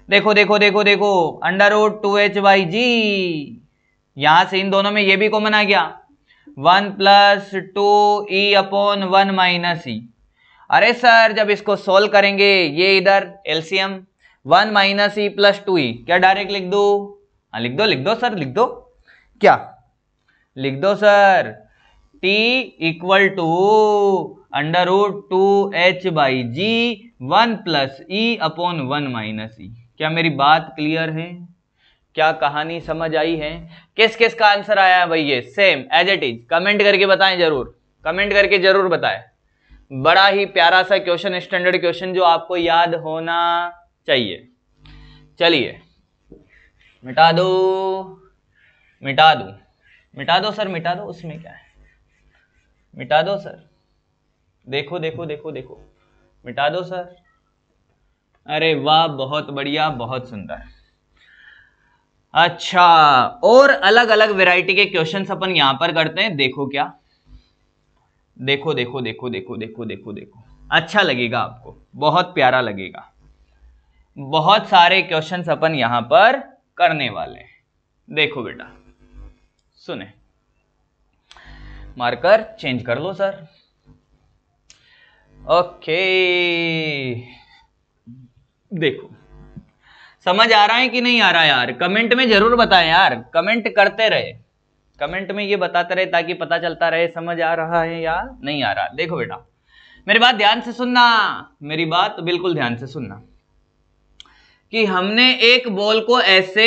देखो देखो देखो देखो √2h/g। यहां से इन दोनों में ये भी कॉमन आ गया 1 + 2e/1 - e। अरे सर जब इसको सोल्व करेंगे ये इधर एलसीएम 1 - e + 2e, क्या डायरेक्ट लिख दो? हाँ लिख दो, लिख दो सर, लिख दो। क्या लिख दो sir? t = √2h/g 1 + e/1 - e। क्या मेरी बात क्लियर है? क्या कहानी समझ आई है? किस किस का आंसर आया है भाई? ये same as it is comment करके बताएं, जरूर कमेंट करके जरूर बताएं। बड़ा ही प्यारा सा क्वेश्चन, स्टैंडर्ड क्वेश्चन जो आपको याद होना चाहिए। चलिए मिटा दो, मिटा दो, मिटा दो सर, मिटा दो। उसमें क्या है? मिटा दो सर। देखो देखो देखो देखो, मिटा दो सर। अरे वाह, बहुत बढ़िया, बहुत सुंदर। अच्छा, और अलग अलग वैरायटी के क्वेश्चंस अपन यहां पर करते हैं। देखो क्या देखो देखो देखो देखो देखो देखो देखो, अच्छा लगेगा आपको, बहुत प्यारा लगेगा। बहुत सारे क्वेश्चंस अपन यहां पर करने वाले हैं। देखो बेटा, सुने, मार्कर चेंज कर लो सर। ओके, देखो समझ आ रहा है कि नहीं आ रहा है यार? कमेंट में जरूर बताएं यार, कमेंट करते रहे, कमेंट में ये बताते रहे ताकि पता चलता रहे समझ आ रहा है या नहीं आ रहा। देखो बेटा, मेरी बात ध्यान से सुनना, मेरी बात बिल्कुल ध्यान से सुनना, कि हमने एक बॉल को ऐसे,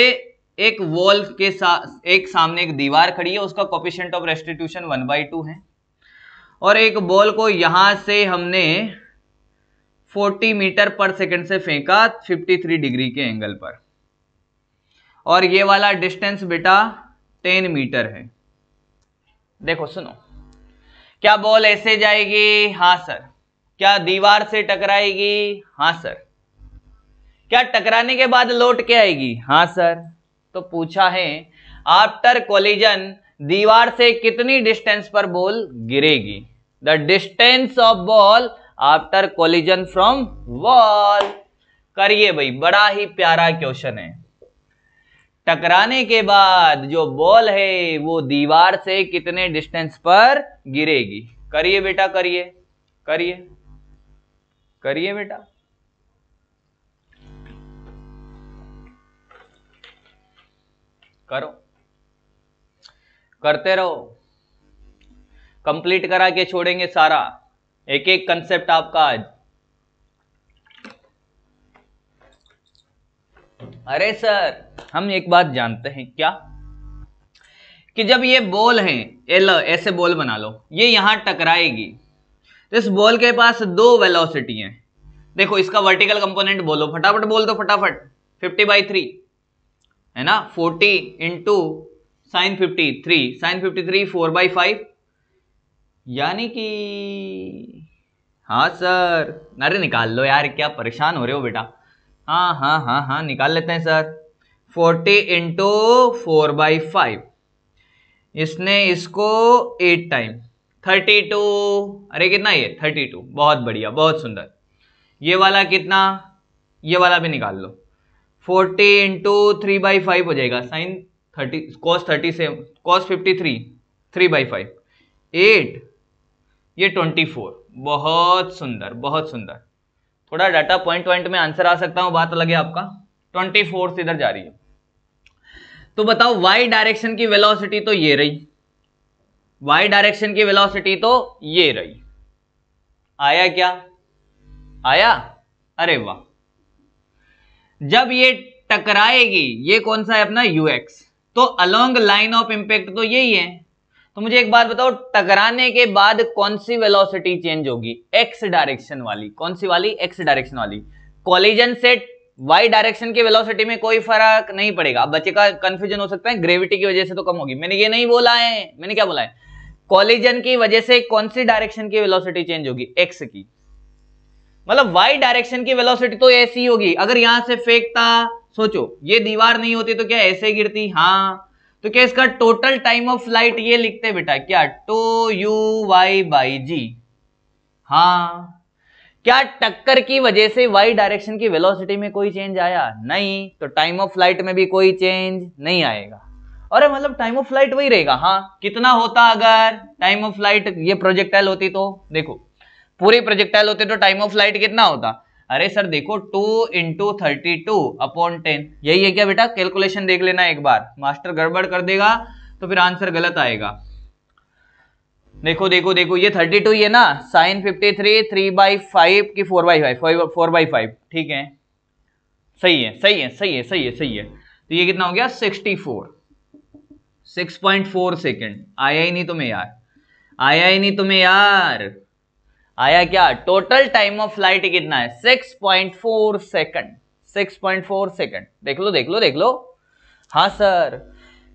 एक वॉल के साथ, एक सामने एक दीवार खड़ी है, उसका कोएफिशिएंट ऑफ रेस्टिट्यूशन 1/2 है, और एक बॉल को यहां से हमने 40 मीटर पर सेकंड से फेंका 53 डिग्री के एंगल पर, और ये वाला डिस्टेंस बेटा 10 मीटर है। देखो सुनो, क्या बॉल ऐसे जाएगी? हाँ सर। क्या दीवार से टकराएगी? हाँ सर। क्या टकराने के बाद लौट के आएगी? हाँ सर। तो पूछा है आफ्टर कोलिजन दीवार से कितनी डिस्टेंस पर बॉल गिरेगी? The distance of ball after collision from wall. करिए भाई, बड़ा ही प्यारा क्वेश्चन है। टकराने के बाद जो बॉल है वो दीवार से कितने डिस्टेंस पर गिरेगी? करिए बेटा, करिए करिए करिए बेटा। करो, करते रहो, कंप्लीट करा के छोड़ेंगे सारा, एक एक कंसेप्ट आपका आज। अरे सर, हम एक बात जानते हैं क्या, कि जब ये बॉल है, ऐसे बॉल बना लो, ये यहां टकराएगी, तो इस बॉल के पास दो वेलोसिटी हैं। देखो इसका वर्टिकल कंपोनेंट बोलो, फटाफट बोल दो, फटाफट। 50/3 है ना, 40 इंटू साइन 53, साइन 53 4/5, यानी कि, हाँ सर, अरे निकाल लो यार, क्या परेशान हो रहे हो बेटा? हाँ हाँ हाँ हाँ, निकाल लेते हैं सर। 40 इंटू 4/5, इसने इसको 8 टाइम 32, अरे कितना ये 32, बहुत बढ़िया, बहुत सुंदर। ये वाला कितना? ये वाला भी निकाल लो। 40 इंटू 3/5 हो जाएगा, साइन 30 cos 30 से cos 53 3/5 8, ये 24। बहुत सुंदर, बहुत सुंदर। थोड़ा डाटा पॉइंट में आंसर आ सकता हूं, बात अलग है आपका। 24 से इधर जा रही है, तो बताओ वाई डायरेक्शन की वेलोसिटी तो ये रही, वाई डायरेक्शन की वेलोसिटी तो ये रही। आया क्या? आया? अरे वाह। जब ये टकराएगी, ये कौन सा है अपना ux, तो अलोंग लाइन ऑफ इंपैक्ट तो यही है। तो मुझे एक बात बताओ, टकराने के बाद कौन सी वेलोसिटी चेंज होगी? एक्स डायरेक्शन वाली। कौन सी वाली? एक्स डायरेक्शन वाली। कोलिजन से वाई डायरेक्शन की वेलोसिटी में कोई फर्क नहीं पड़ेगा। अब बच्चे का कंफ्यूजन हो सकता है, ग्रेविटी की वजह से तो कम होगी, मैंने ये नहीं बोला है। मैंने क्या बोला है? कोलिजन की वजह से कौन सी डायरेक्शन की वेलोसिटी चेंज होगी? एक्स की। मतलब वाई डायरेक्शन की वेलोसिटी तो ऐसी होगी। अगर यहां से फेंकता, सोचो ये दीवार नहीं होती तो क्या ऐसे गिरती? हाँ। तो क्या इसका टोटल टाइम ऑफ फ्लाइट ये लिखते बेटा क्या? 2uy/g। हाँ। क्या टक्कर की वजह से वाई डायरेक्शन की वेलोसिटी में कोई चेंज आया? नहीं। तो टाइम ऑफ फ्लाइट में भी कोई चेंज नहीं आएगा। अरे मतलब टाइम ऑफ फ्लाइट वही रहेगा। हाँ, कितना होता अगर टाइम ऑफ फ्लाइट ये प्रोजेक्टाइल होती? तो देखो पूरी प्रोजेक्टाइल होते तो टाइम ऑफ फ्लाइट कितना होता? अरे सर देखो 2 इंटू 32/10, यही है क्या बेटा? कैलकुलेशन देख लेना एक बार, मास्टर गड़बड़ कर देगा तो फिर आंसर गलत आएगा। देखो देखो देखो, ये 32 ही है ना, साइन 53 3/5 की 4/5, ठीक है, सही है सही है सही है सही है सही है। तो ये कितना हो गया? 64, 6.4 सेकेंड। आया ही नहीं तुम्हें यार, आया ही नहीं तुम्हें यार, आया क्या? टोटल टाइम ऑफ फ्लाइट कितना है? 6.4 सेकंड, 6.4 सेकंड। देख लो देख लो देख लो। हाँ सर।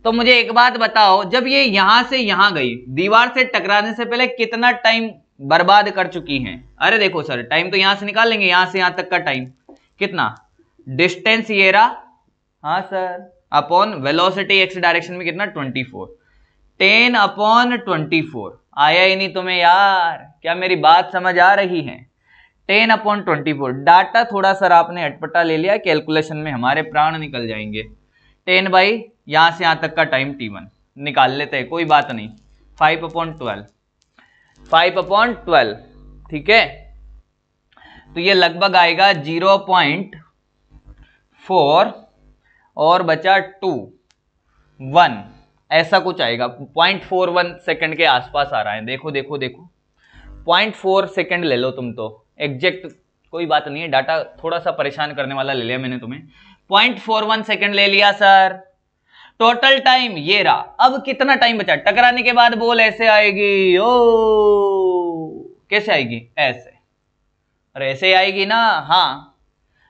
तो मुझे एक बात बताओ, जब ये यहां से यहां गई, दीवार से टकराने से पहले कितना टाइम बर्बाद कर चुकी हैं? अरे देखो सर, टाइम तो यहां से निकाल लेंगे, यहां से यहां तक का टाइम कितना? डिस्टेंस ये रहा, हाँ sir, upon velocity x direction में कितना? 24, 10/24, आया ही नहीं तुम्हें यार, क्या मेरी बात समझ आ रही है? 10/24। डाटा थोड़ा सा आपने अटपटा ले लिया, कैलकुलेशन में हमारे प्राण निकल जाएंगे। 10 बाई यहां से यहां तक का टाइम t1 निकाल लेते हैं, कोई बात नहीं। 5/12, 5/12, ठीक है। तो ये लगभग आएगा 0.4 और बचा 2, 1, ऐसा कुछ आएगा। 0.41 सेकंड के आसपास आ रहा है। देखो देखो देखो, 0.4 सेकंड ले लो तुम तो एग्जैक्ट, कोई बात नहीं है, डाटा थोड़ा सा परेशान करने वाला ले लिया मैंने तुम्हें। 0.41 सेकंड ले लिया सर। टोटल टाइम ये रहा। अब कितना टाइम बचा? टकराने के बाद बॉल ऐसे आएगी, ओ कैसे आएगी? ऐसे, और ऐसे आएगी ना, हाँ।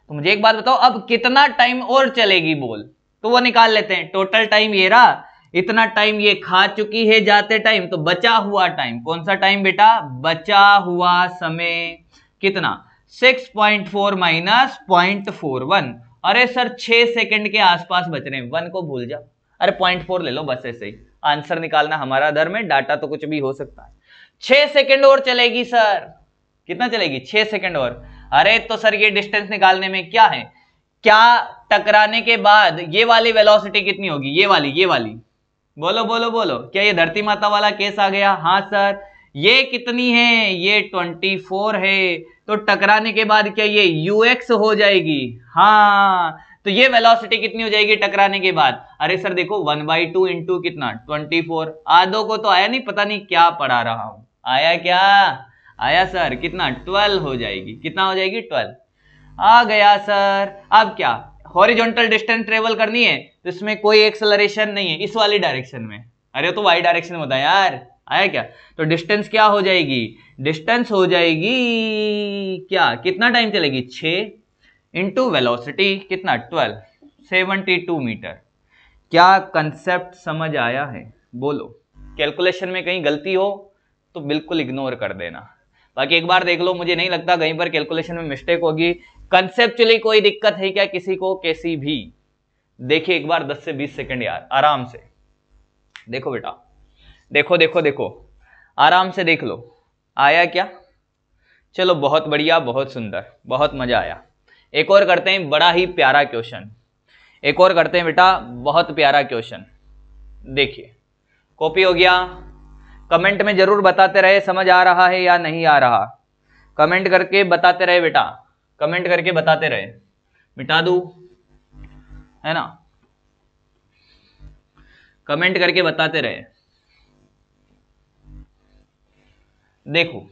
तो मुझे एक बात बताओ, अब कितना टाइम और चलेगी बॉल? तो वो निकाल लेते हैं। टोटल टाइम ये रहा, इतना टाइम ये खा चुकी है जाते टाइम, तो बचा हुआ टाइम, कौन सा टाइम बेटा? बचा हुआ समय कितना? 6.4 माइनस 0.41। अरे सर 6 सेकंड के आसपास बच रहे हैं, 1 को भूल जाओ। अरे 0.4 ले लो बस, ऐसे ही आंसर निकालना हमारा धर्म है, डाटा तो कुछ भी हो सकता है। 6 सेकंड और चलेगी सर। कितना चलेगी? 6 सेकंड और। अरे तो सर ये डिस्टेंस निकालने में क्या है, क्या टकराने के बाद ये वाली वेलोसिटी कितनी होगी? ये वाली बोलो बोलो बोलो, क्या ये धरती माता वाला केस आ गया? हाँ सर। ये कितनी है? ये 24 है। तो टकराने के बाद क्या ये ux हो जाएगी? हाँ। तो ये वेलोसिटी कितनी हो जाएगी टकराने के बाद? अरे सर देखो 1/2 इंटू कितना? 24। आधों को तो आया नहीं, पता नहीं क्या पढ़ा रहा हूं। आया क्या? आया सर। कितना? 12 हो जाएगी। कितना हो जाएगी? 12 आ गया सर। अब क्या, हॉरिजॉन्टल डिस्टेंस ट्रेवल करनी है तो इसमें कोई एक्सेलरेशन नहीं है इस वाली डायरेक्शन में। अरे तो वाई डायरेक्शन में होता है यार। आया क्या? तो डिस्टेंस क्या हो जाएगी? डिस्टेंस हो जाएगी क्या, कितना टाइम चलेगी? 6 इंटू वेलोसिटी कितना? 12, 72 मीटर। क्या कंसेप्ट समझ आया है? बोलो। कैलकुलेशन में कहीं गलती हो तो बिल्कुल इग्नोर कर देना। बाकी एक बार देख लो, मुझे नहीं लगता कहीं पर कैलकुलेशन में मिस्टेक होगी। कंसेप्चुअली कोई दिक्कत है क्या किसी को? कैसी भी देखिए एक बार 10 से 20 सेकंड यार आराम से देखो बेटा, देखो देखो देखो, आराम से देख लो। आया क्या? चलो बहुत बढ़िया, बहुत सुंदर, बहुत मजा आया। एक और करते हैं, बड़ा ही प्यारा क्वेश्चन। एक और करते हैं बेटा, बहुत प्यारा क्वेश्चन। देखिए कॉपी हो गया। कमेंट में जरूर बताते रहे समझ आ रहा है या नहीं आ रहा। कमेंट करके बताते रहे बेटा, कमेंट करके बताते रहे। मिटा दूं, है ना? कमेंट करके बताते रहे। देखो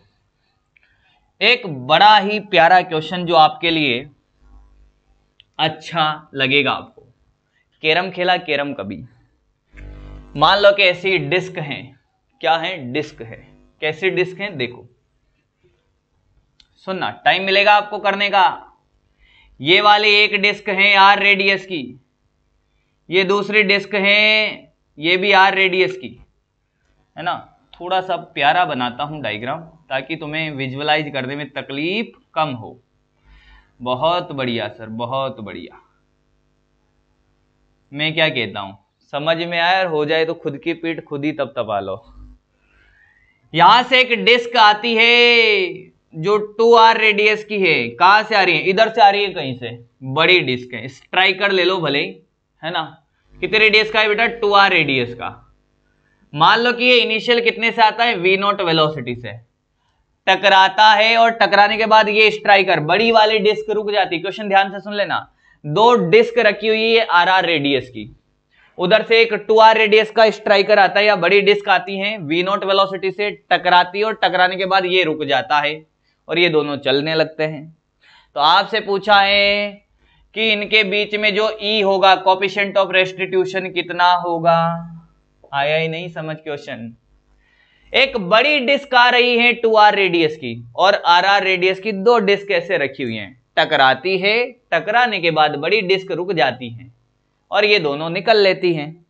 एक बड़ा ही प्यारा क्वेश्चन जो आपके लिए अच्छा लगेगा आपको। कैरम खेला? कैरम कभी? मान लो कि ऐसी डिस्क है। क्या है? डिस्क है। कैसी डिस्क है? देखो सुनना, टाइम मिलेगा आपको करने का। ये वाली एक डिस्क है आर रेडियस की, ये दूसरी डिस्क है ये भी आर रेडियस की, है ना? थोड़ा सा प्यारा बनाता हूं डायग्राम ताकि तुम्हें विजुअलाइज करने में तकलीफ कम हो। बहुत बढ़िया सर, बहुत बढ़िया। मैं क्या कहता हूं, समझ में आया? और हो जाए तो खुद की पीठ खुद ही तपतपा लो। यहां से एक डिस्क आती है जो 2r रेडियस की है। कहां से आ रही है? इधर से आ रही है कहीं से। बड़ी डिस्क है, स्ट्राइकर ले लो भले ही, है ना? कितने रेडियस का है बेटा? 2r रेडियस का। मान लो कि ये इनिशियल कितने से आता है? v0 वेलोसिटी से टकराता है, और टकराने के बाद ये स्ट्राइकर बड़ी वाली डिस्क रुक जाती है। क्वेश्चन ध्यान से सुन लेना। दो डिस्क रखी हुई है r रेडियस की, उधर से एक 2r रेडियस का स्ट्राइकर आता है या बड़ी डिस्क आती है, v0 वेलोसिटी से टकराती है, और टकराने के बाद ये रुक जाता है और ये दोनों चलने लगते हैं। तो आपसे पूछा है कि इनके बीच में जो E होगा, कोएफिशिएंट ऑफ रेस्टिट्यूशन कितना होगा? आया ही नहीं समझ क्वेश्चन? एक बड़ी डिस्क आ रही है 2r रेडियस की, और r रेडियस की दो डिस्क ऐसे रखी हुई हैं, टकराती है, टकराने के बाद बड़ी डिस्क रुक जाती है और ये दोनों निकल लेती हैं।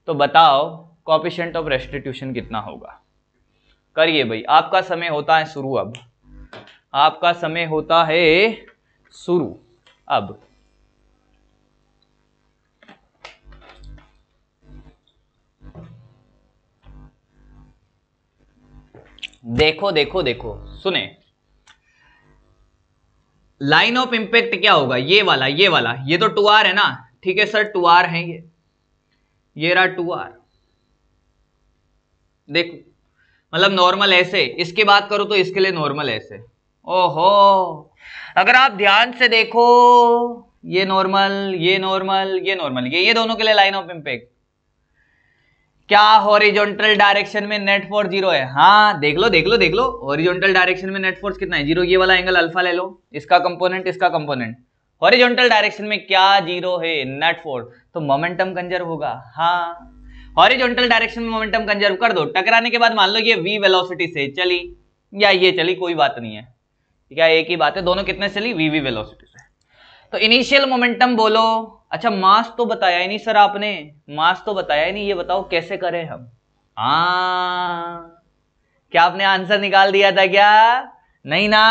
तो बताओ कोएफिशिएंट ऑफ रेस्टिट्यूशन कितना होगा? करिए भाई, आपका समय होता है शुरू। अब आपका समय होता है शुरू। अब देखो देखो देखो सुने, लाइन ऑफ इंपैक्ट क्या होगा, ये वाला ये तो 2r है ना, ठीक है सर 2r है ये रहा 2r। देखो मतलब नॉर्मल ऐसे, इसकी बात करूं तो इसके लिए नॉर्मल ऐसे, ओहो अगर आप ध्यान से देखो ये नॉर्मल ये नॉर्मल ये नॉर्मल, ये दोनों के लिए लाइन ऑफ इंपैक्ट। क्या हॉरिजॉन्टल डायरेक्शन में नेट फोर्स 0 है? हाँ देख लो हॉरिजॉन्टल डायरेक्शन में नेट फोर्स कितना है? 0। ये वाला एंगल अल्फा ले लो, इसका कंपोनेंट इसका कंपोनेंट, हॉरिजॉन्टल डायरेक्शन में क्या 0 है? नेट फोर्स, तो मोमेंटम कंजर्व होगा। हाँ हॉरिजॉन्टल डायरेक्शन में मोमेंटम कंजर्व कर दो, टकराने के बाद मान लो ये v वेलोसिटी से चली या ये चली, कोई बात नहीं है, क्या एक ही बात है, दोनों कितने चली? v वेलोसिटी से। तो इनिशियल मोमेंटम बोलो। अच्छा मास तो बताया ही नहीं सर आपने, मास तो बताया ही नहीं, ये बताओ कैसे करें हम? क्या आपने आंसर निकाल दिया था क्या? नहीं ना,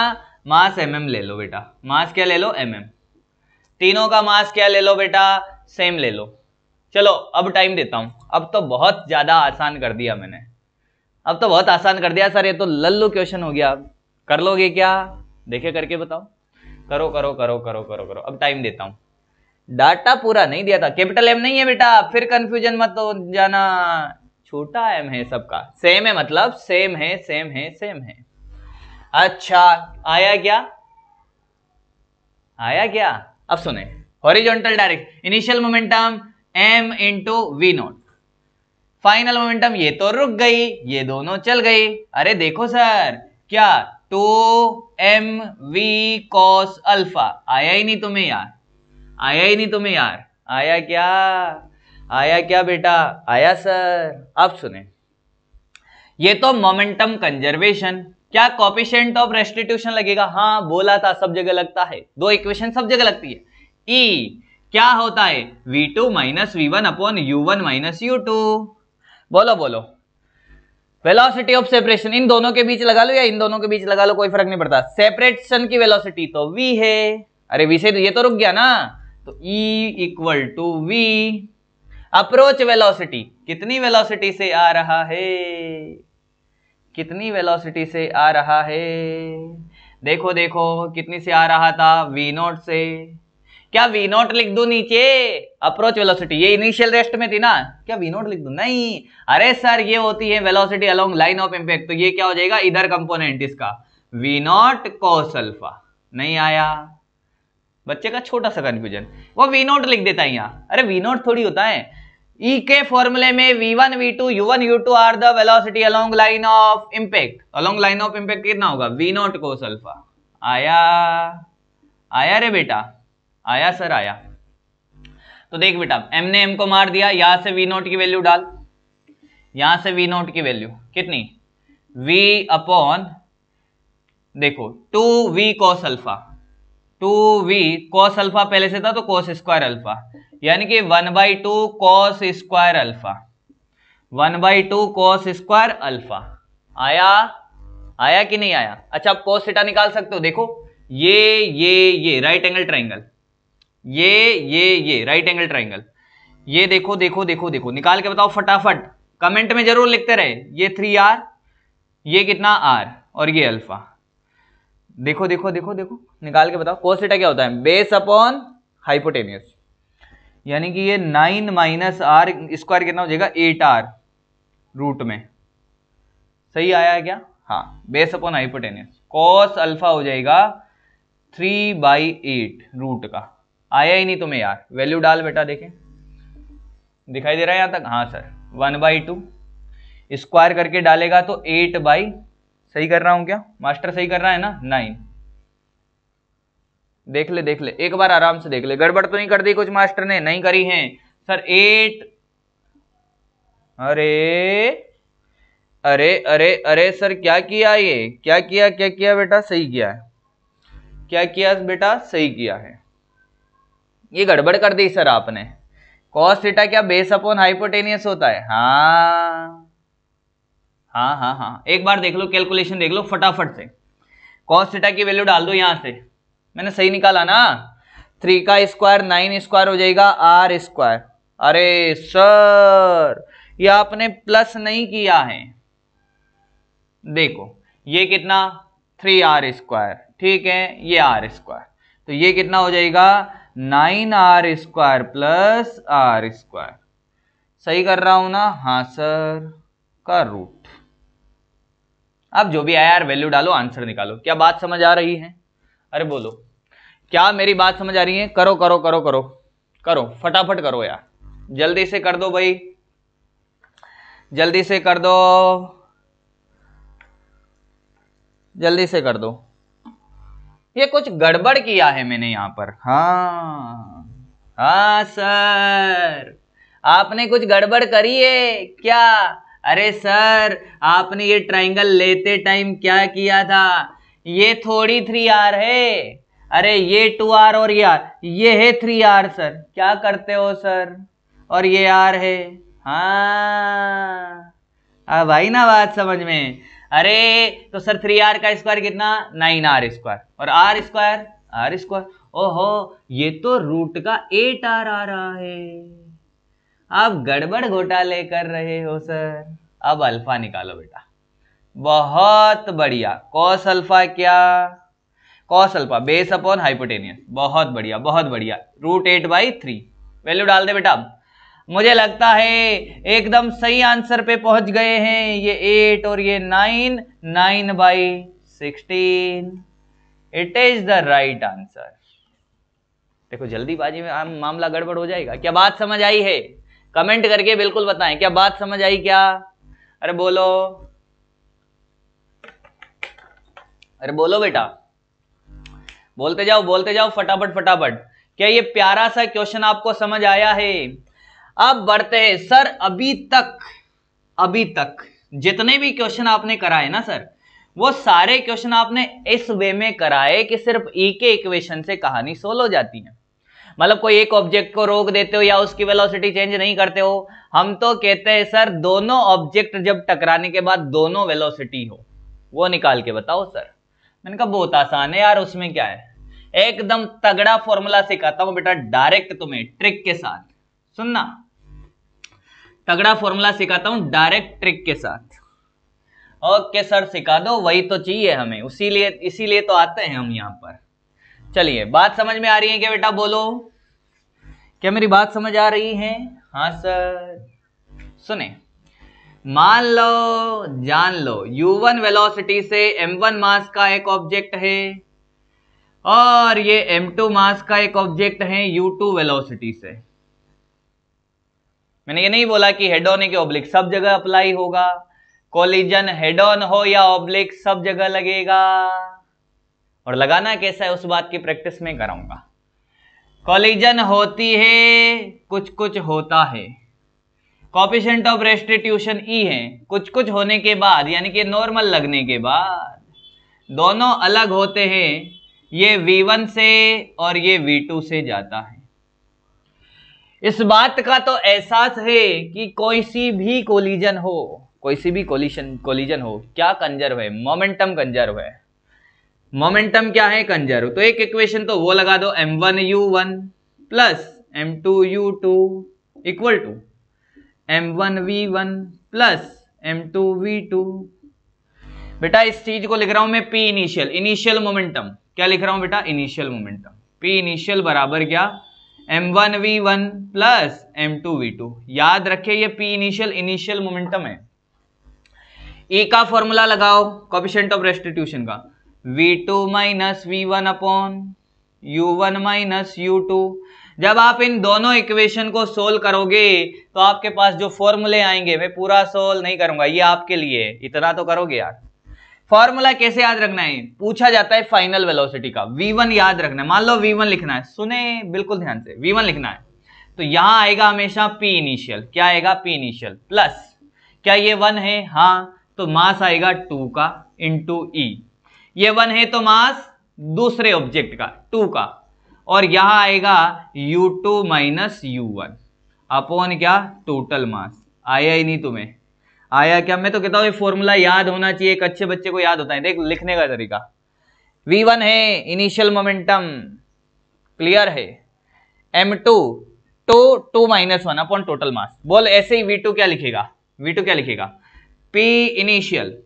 मास mm ले लो बेटा, मास क्या ले लो? mm। तीनों का मास क्या ले लो बेटा? सेम ले लो। चलो अब टाइम देता हूं, अब तो बहुत ज्यादा आसान कर दिया मैंने, अब तो बहुत आसान कर दिया सर, ये तो लल्लू क्वेश्चन हो गया। कर लोगे क्या? देखे करके बताओ, करो करो करो करो करो करो। अब टाइम देता हूं, डाटा पूरा नहीं दिया था, कैपिटल एम नहीं है बेटा, फिर कंफ्यूजन मत हो जाना, छोटा एम है सबका, सेम है मतलब सेम है सेम है सेम है। अच्छा आया क्या? आया क्या? अब सुने, horizontal direct initial momentum m into v naught, final momentum ये तो रुक गई, ये दोनों चल गई। अरे देखो सर क्या 2mv cos अल्फा, आया ही नहीं तुम्हें यार, आया ही नहीं तुम्हें यार, आया क्या? आया क्या बेटा? आया सर। अब सुने, ये तो मोमेंटम कंजर्वेशन, क्या कोएफिशिएंट ऑफ रेस्टिट्यूशन लगेगा? हाँ बोला था सब जगह लगता है, दो इक्वेशन सब जगह लगती है। ई क्या होता है? v2 minus v1 upon u1 minus u2। बोलो बोलो, वेलोसिटी ऑफ सेपरेशन इन दोनों के बीच लगा लो या इन दोनों के बीच लगा लो, कोई फर्क नहीं पड़ता, सेपरेशन की वेलोसिटी तो v है, अरे v से तो ये तो रुक गया ना, तो E equal to v। Approach velocity, कितनी वेलोसिटी से आ रहा है? कितनी वेलोसिटी से आ रहा है? देखो देखो कितनी से आ रहा था? v0 से। क्या v0 लिख दूं नीचे? अप्रोच वेलोसिटी ये इनिशियल रेस्ट में थी ना, क्या v0 लिख दूं? नहीं, अरे सर ये होती है velocity along line of impact, तो ये क्या हो जाएगा? इधर कंपोनेंट इसका v0 cos अल्फा। नहीं आया? बच्चे का छोटा सा कंफ्यूजन, वो v0 लिख देता है यहाँ, अरे v0 थोड़ी होता है, E के फॉर्मूले में v1 v2 u1 u2 are the velocity along line of impact, along line of impact कितना होगा? v0 cos alpha. आया? आया रे बेटा? आया सर आया। तो देख बेटा m ने m को मार दिया, यहां से v0 की वैल्यू डाल, यहां से v0 की वैल्यू कितनी? v अपॉन देखो 2v cos alpha, 2v cos alpha पहले से था तो cos स्क्वायर अल्फा, यानी कि 1/2 cos square alpha, 1/2 cos square alpha. आया? आया कि नहीं आया? अच्छा आप cos थीटा निकाल सकते हो, देखो ये राइट एंगल ट्राइंगल, ये राइट एंगल ट्राइंगल, ये देखो देखो देखो देखो, निकाल के बताओ फटाफट, कमेंट में जरूर लिखते रहे। ये 3r, ये कितना r और ये अल्फा, देखो देखो देखो देखो, निकाल के बताओ cos थीटा क्या होता है? बेस अपॉन हाइपोटेन्यूस, यानी कि ये 9 माइनस r स्क्वायर कितना हो जाएगा? 8r रूट में। सही आया है क्या? हाँ, base upon hypotenuse, cos alpha हो जाएगा 3/8 रूट का। आया ही नहीं तुम्हें यार? वैल्यू डाल बेटा, देखें दिखाई दे रहा है यहां तक? हाँ सर, 1/2 स्क्वायर करके डालेगा तो 8 बाई, सही कर रहा हूं क्या मास्टर? सही कर रहा है ना? 9। देख ले एक बार आराम से देख ले, गड़बड़ तो नहीं कर दी कुछ मास्टर ने? नहीं करी है सर। 8, अरे अरे अरे अरे सर क्या किया? ये क्या किया बेटा? सही किया है, क्या किया बेटा? सही किया है, ये गड़बड़ कर दी सर आपने। cos थीटा क्या बेस अपॉन हाइपोटेनियस होता है? हाँ हाँ हाँ हाँ, एक बार देख लो, कैलकुलेशन देख लो फटाफट से, cos थीटा की वैल्यू डाल दो यहां से, मैंने सही निकाला ना? 3 का स्क्वायर 9 स्क्वायर हो जाएगा r स्क्वायर। अरे सर ये आपने प्लस नहीं किया है, देखो ये कितना 3r², ठीक है, ये r², तो ये कितना हो जाएगा 9r² प्लस r²। सही कर रहा हूं ना? हाँ सर, का रूट। अब जो भी आया यार वैल्यू डालो, आंसर निकालो। क्या बात समझ आ रही है? अरे बोलो, क्या मेरी बात समझ आ रही है? करो करो करो करो करो, फटाफट करो यार, जल्दी से कर दो भाई, जल्दी से कर दो, जल्दी से कर दो। ये कुछ गड़बड़ किया है मैंने यहां पर। हाँ हाँ सर, आपने कुछ गड़बड़ करी है क्या? अरे सर, आपने ये ट्राइंगल लेते टाइम क्या किया था? ये थोड़ी 3r है, अरे ये 2r और ये है 3r सर। क्या करते हो सर? और ये r है। हाँ अब आई ना बात समझ में? अरे तो सर 3r का स्क्वायर कितना? 9r², और r²। ओहो, ये तो रूट का 8r आ रहा है। आप गड़बड़ घोटाले कर रहे हो सर। अब अल्फा निकालो बेटा। बहुत बढ़िया। कॉस अल्फा क्या? Cos alpha base upon hypotenuse. बहुत बढ़िया बहुत बढ़िया। √8/3 वैल्यू डाल दे बेटा। अब मुझे लगता है एकदम सही आंसर पे पहुंच गए हैं। ये 8 और ये 9, 9/16। It is the right answer. देखो जल्दीबाजी में मामला गड़बड़ हो जाएगा। क्या बात समझ आई है? कमेंट करके बिल्कुल बताएं, क्या बात समझ आई क्या? अरे बोलो, अरे बोलो बेटा, बोलते जाओ फटाफट फटाफट। क्या ये प्यारा सा क्वेश्चन आपको समझ आया है? अब बढ़ते हैं सर। अभी तक जितने भी क्वेश्चन आपने कराए ना सर, वो सारे क्वेश्चन आपने इस वे में कराए कि सिर्फ ई के इक्वेशन से कहानी सोल्व हो जाती है। मतलब कोई एक ऑब्जेक्ट को रोक देते हो या उसकी वेलोसिटी चेंज नहीं करते हो। हम तो कहते हैं सर दोनों ऑब्जेक्ट जब टकराने के बाद दोनों वेलोसिटी हो, वो निकाल के बताओ सर। मैंने कहा बहुत आसान है यार, उसमें क्या है। एकदम तगड़ा फॉर्मूला सिखाता हूं बेटा, डायरेक्ट तुम्हें ट्रिक के साथ। सुनना, तगड़ा फॉर्मूला सिखाता हूं डायरेक्ट ट्रिक के साथ। ओके सर सिखा दो, वही तो चाहिए हमें, इसीलिए तो आते हैं हम यहां पर। चलिए, बात समझ में आ रही है क्या बेटा? बोलो, क्या मेरी बात समझ आ रही है? हाँ सर। सुने, मान लो, जान लो, u1 वेलोसिटी से m1 मास का एक ऑब्जेक्ट है और ये m2 मास का एक ऑब्जेक्ट है u2 वेलोसिटी से। मैंने ये नहीं बोला कि हेड ऑन है कि ऑब्लिक, सब जगह अप्लाई होगा। कोलिजन हेड ऑन हो या ऑब्लिक सब जगह लगेगा। और लगाना कैसा है उस बात की प्रैक्टिस में कराऊंगा। कोलिजन होती है, कुछ कुछ होता है। कोएफिशिएंट ऑफ रेस्टिट्यूशन ई है। कुछ कुछ होने के बाद यानी कि नॉर्मल लगने के बाद दोनों अलग होते हैं। ये V1 से और ये V2 से जाता है। इस बात का तो एहसास है कि कोई सी भी कोलिजन हो, क्या कंजर्व है? मोमेंटम कंजर्व है। मोमेंटम क्या है? कंजर्व। तो एक इक्वेशन तो वो लगा दो, m1u1 plus m2u2 equal to m1v1 plus m2v2। बेटा इस चीज को लिख रहा हूं मैं P इनिशियल मोमेंटम। क्या लिख रहा हूं बेटा? Initial momentum. P इनिशियल बराबर क्या? m1v1 plus m2v2। याद रखिए ये P इनिशियल मोमेंटम है। E का फॉर्मूला लगाओ कोएफिशिएंट ऑफ रेस्टिट्यूशन का, v2 minus v1 upon u1 minus u2। जब आप इन दोनों इक्वेशन को सोल्व करोगे तो आपके पास जो फॉर्मूले आएंगे, मैं पूरा सोल्व नहीं करूंगा, ये आपके लिए, इतना तो करोगे यार। फॉर्मूला कैसे याद रखना है? पूछा जाता है फाइनल वेलोसिटी का। v1 याद रखना है। मान लो v1 लिखना है, सुने बिल्कुल ध्यान से, v1 लिखना है तो यहां आएगा हमेशा P इनिशियल। क्या आएगा? P इनिशियल प्लस, क्या ये 1 है? हाँ, तो मास आएगा 2 का इंटू E। ये 1 है तो मास दूसरे ऑब्जेक्ट का 2 का, और यहां आएगा u2 माइनस u1 अपॉन क्या? Total mass. आया ही नहीं तुम्हें? आया क्या? मैं तो कहता हूं ये फॉर्मूला याद होना चाहिए, एक अच्छे बच्चे को याद होता है। देख लिखने का तरीका, v1 है इनिशियल मोमेंटम, क्लियर है, m2 2 minus 1 upon total mass. बोल ऐसे ही v2 क्या लिखेगा? v2 क्या लिखेगा? P इनिशियल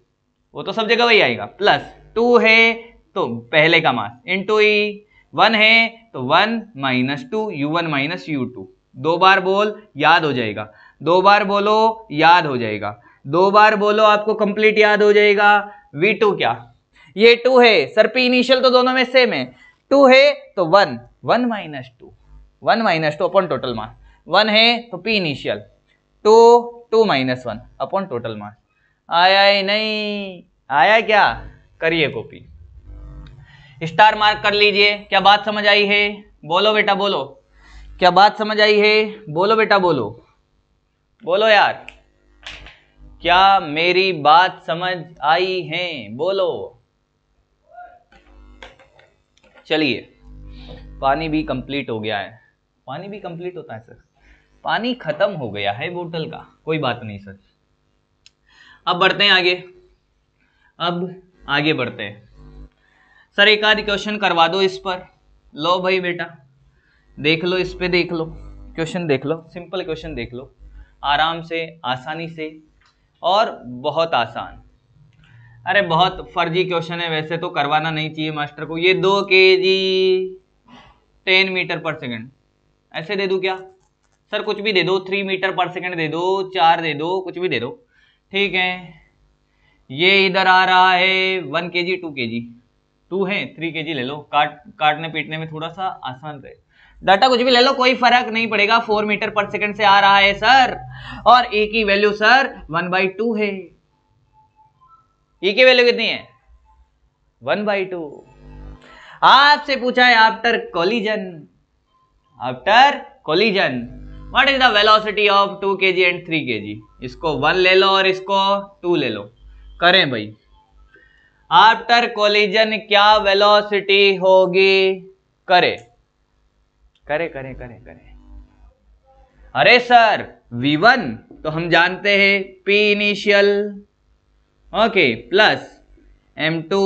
वो तो सब जगह वही आएगा, प्लस 2 है तो पहले का मास इंटू ई, 1 है तो 1 माइनस 2 u1 माइनस u2। 2 बार बोल याद हो जाएगा, 2 बार बोलो याद हो जाएगा, 2 बार बोलो आपको कंप्लीट याद हो जाएगा। v2 क्या, ये 2 है सर, पी इनिशियल तो दोनों में सेम है, 2 है तो 1, 1 minus 2, 1 minus 2 upon total mass, 1 है तो P initial, 2, 2 minus 1 upon total mass. आया ही नहीं आया, क्या करिए कॉपी, स्टार मार्क कर लीजिए। क्या बात समझ आई है, बोलो बेटा बोलो, क्या बात समझ आई है, बोलो बेटा बोलो, बोलो यार, क्या मेरी बात समझ आई है, बोलो। चलिए, पानी भी कंप्लीट हो गया है, पानी भी कंप्लीट होता है सर, पानी खत्म हो गया है बोतल का, कोई बात नहीं सर। अब बढ़ते हैं आगे, अब आगे बढ़ते हैं सर, एक आध क्वेश्चन करवा दो इस पर। लो भाई बेटा देख लो, इस पे देख लो, क्वेश्चन देख लो, सिंपल क्वेश्चन देख लो, आराम से, आसानी से, और बहुत आसान। अरे बहुत फर्जी क्वेश्चन है, वैसे तो करवाना नहीं चाहिए मास्टर को। ये 2 kg 10 मीटर पर सेकंड, ऐसे दे दूं क्या सर, कुछ भी दे दो, 3 मीटर पर सेकंड दे दो, 4 दे दो, कुछ भी दे दो, ठीक है। ये इधर आ रहा है 1 kg 2 kg, 2 है 3 kg ले लो, काटने पीटने में थोड़ा सा आसान रहे। डाटा कुछ भी ले लो, कोई फर्क नहीं पड़ेगा, 4 मीटर पर सेकंड से आ रहा है सर, और ए की वैल्यू सर 1/2 है। ए की वैल्यू कितनी है, 1/2। आपसे पूछा है after collision, after collision what is the velocity of 2 kg and 3 kg। इसको 1 ले लो और इसको 2 ले लो, करें भाई। आफ्टर कोलिजन क्या वेलोसिटी होगी, करे करे करे करे करे। अरे सर v1 तो हम जानते हैं p initial, okay, plus m2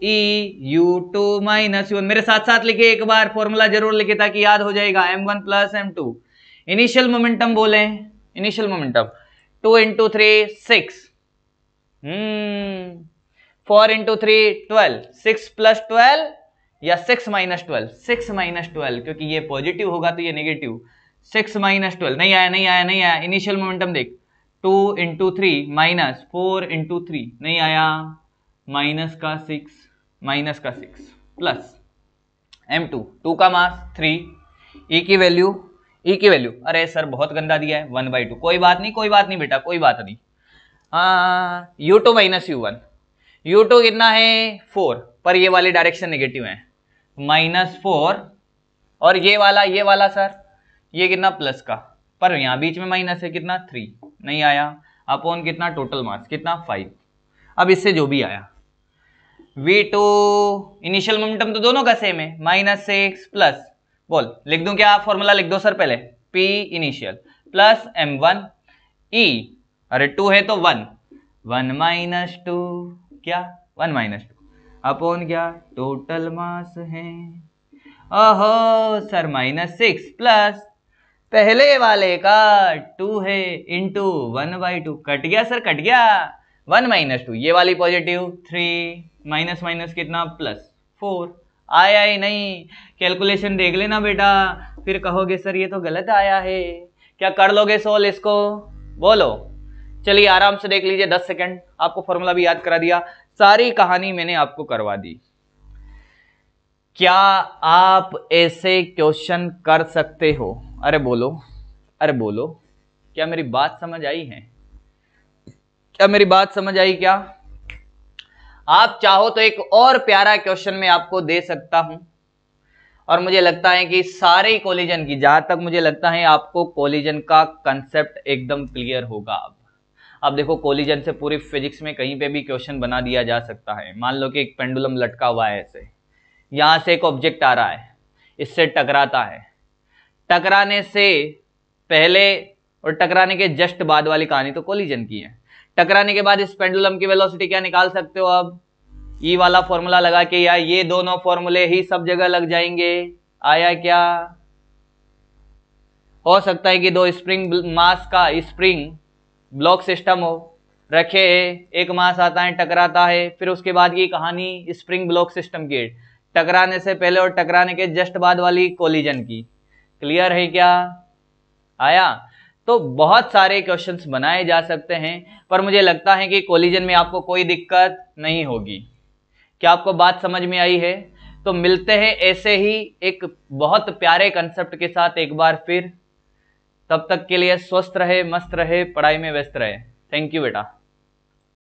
e u2 minus u1। मेरे साथ साथ लिखे, एक बार फॉर्मूला जरूर लिखे ताकि याद हो जाएगा। m1 plus m2, initial momentum बोले, initial momentum 2 into 3 6, 4 into 3 12, 6 plus 12 या 6 minus 12, 6 minus 12, क्योंकि ये पॉजिटिव होगा तो ये नेगेटिव, 6 minus 12, नहीं आया नहीं आया नहीं आया। इनिशियल मोमेंटम देख, 2 into 3 माइनस 4 into 3, नहीं आया, माइनस का 6, माइनस का 6 प्लस m2, 2 का मास 3, e की वैल्यू, e की वैल्यू, अरे सर बहुत गंदा दिया है 1/2, कोई बात नहीं कोई बात नहीं बेटा कोई बात नहीं। हाँ, u2 माइनस u1, u2 कितना है 4, पर ये वाली डायरेक्शन नेगेटिव है, -4, और ये वाला सर ये कितना प्लस का, पर यहाँ बीच में माइनस है, कितना 3, नहीं आया, अपॉन कितना टोटल मास कितना 5। अब इससे जो भी आया v2 इनिशियल मोमेंटम तो दोनों का सेम है, -6 प्लस, बोल लिख दूं क्या, फॉर्मूला लिख दो सर पहले, p initial plus m1 e, अरे 2 है तो 1, 1 माइनस 2 क्या, 1 माइनस 2 अपॉन क्या टोटल मास है, ओहो सर -6 प्लस पहले वाले का 2 है इंटू 1/2, कट गया सर कट गया, 1 माइनस 2, ये वाली पॉजिटिव 3, माइनस माइनस कितना प्लस 4, आया ही नहीं। कैलकुलेशन देख लेना बेटा, फिर कहोगे सर ये तो गलत आया है। क्या कर लोगे सोल्व इसको, बोलो। चलिए आराम से देख लीजिए, 10 सेकंड, आपको फॉर्मूला भी याद करा दिया, सारी कहानी मैंने आपको करवा दी। क्या आप ऐसे क्वेश्चन कर सकते हो, अरे बोलो, अरे बोलो, क्या मेरी बात समझ आई है, क्या मेरी बात समझ आई क्या? आप चाहो तो एक और प्यारा क्वेश्चन मैं आपको दे सकता हूं, और मुझे लगता है कि सारे कोलिजन की, जहां तक मुझे लगता है आपको कोलिजन का कंसेप्ट एकदम क्लियर होगा। अब देखो कोलिजन से पूरी फिजिक्स में कहीं पे भी क्वेश्चन बना दिया जा सकता है। मान लो कि एक पेंडुलम लटका हुआ है, ऐसे यहां से एक ऑब्जेक्ट आ रहा है, इससे टकराता है, टकराने से पहले और टकराने के जस्ट बाद वाली कहानी तो कोलिजन की है। टकराने के बाद इस पेंडुलम की वेलोसिटी क्या निकाल सकते हो, अब ई वाला फॉर्मूला लगा के, या ये दोनों फॉर्मूले ही सब जगह लग जाएंगे। आया क्या? हो सकता है कि दो स्प्रिंग मास का स्प्रिंग ब्लॉक सिस्टम हो, रखे, एक मास आता है, टकराता है, फिर उसके बाद की कहानी स्प्रिंग ब्लॉक सिस्टम की, टकराने से पहले और टकराने के जस्ट बाद वाली कोलिजन की। क्लियर है क्या? आया? तो बहुत सारे क्वेश्चंस बनाए जा सकते हैं, पर मुझे लगता है कि कोलिजन में आपको कोई दिक्कत नहीं होगी। क्या आपको बात समझ में आई है? तो मिलते हैं ऐसे ही एक बहुत प्यारे कंसेप्ट के साथ एक बार फिर। तब तक के लिए स्वस्थ रहे, मस्त रहे, पढ़ाई में व्यस्त रहे। थैंक यू बेटा।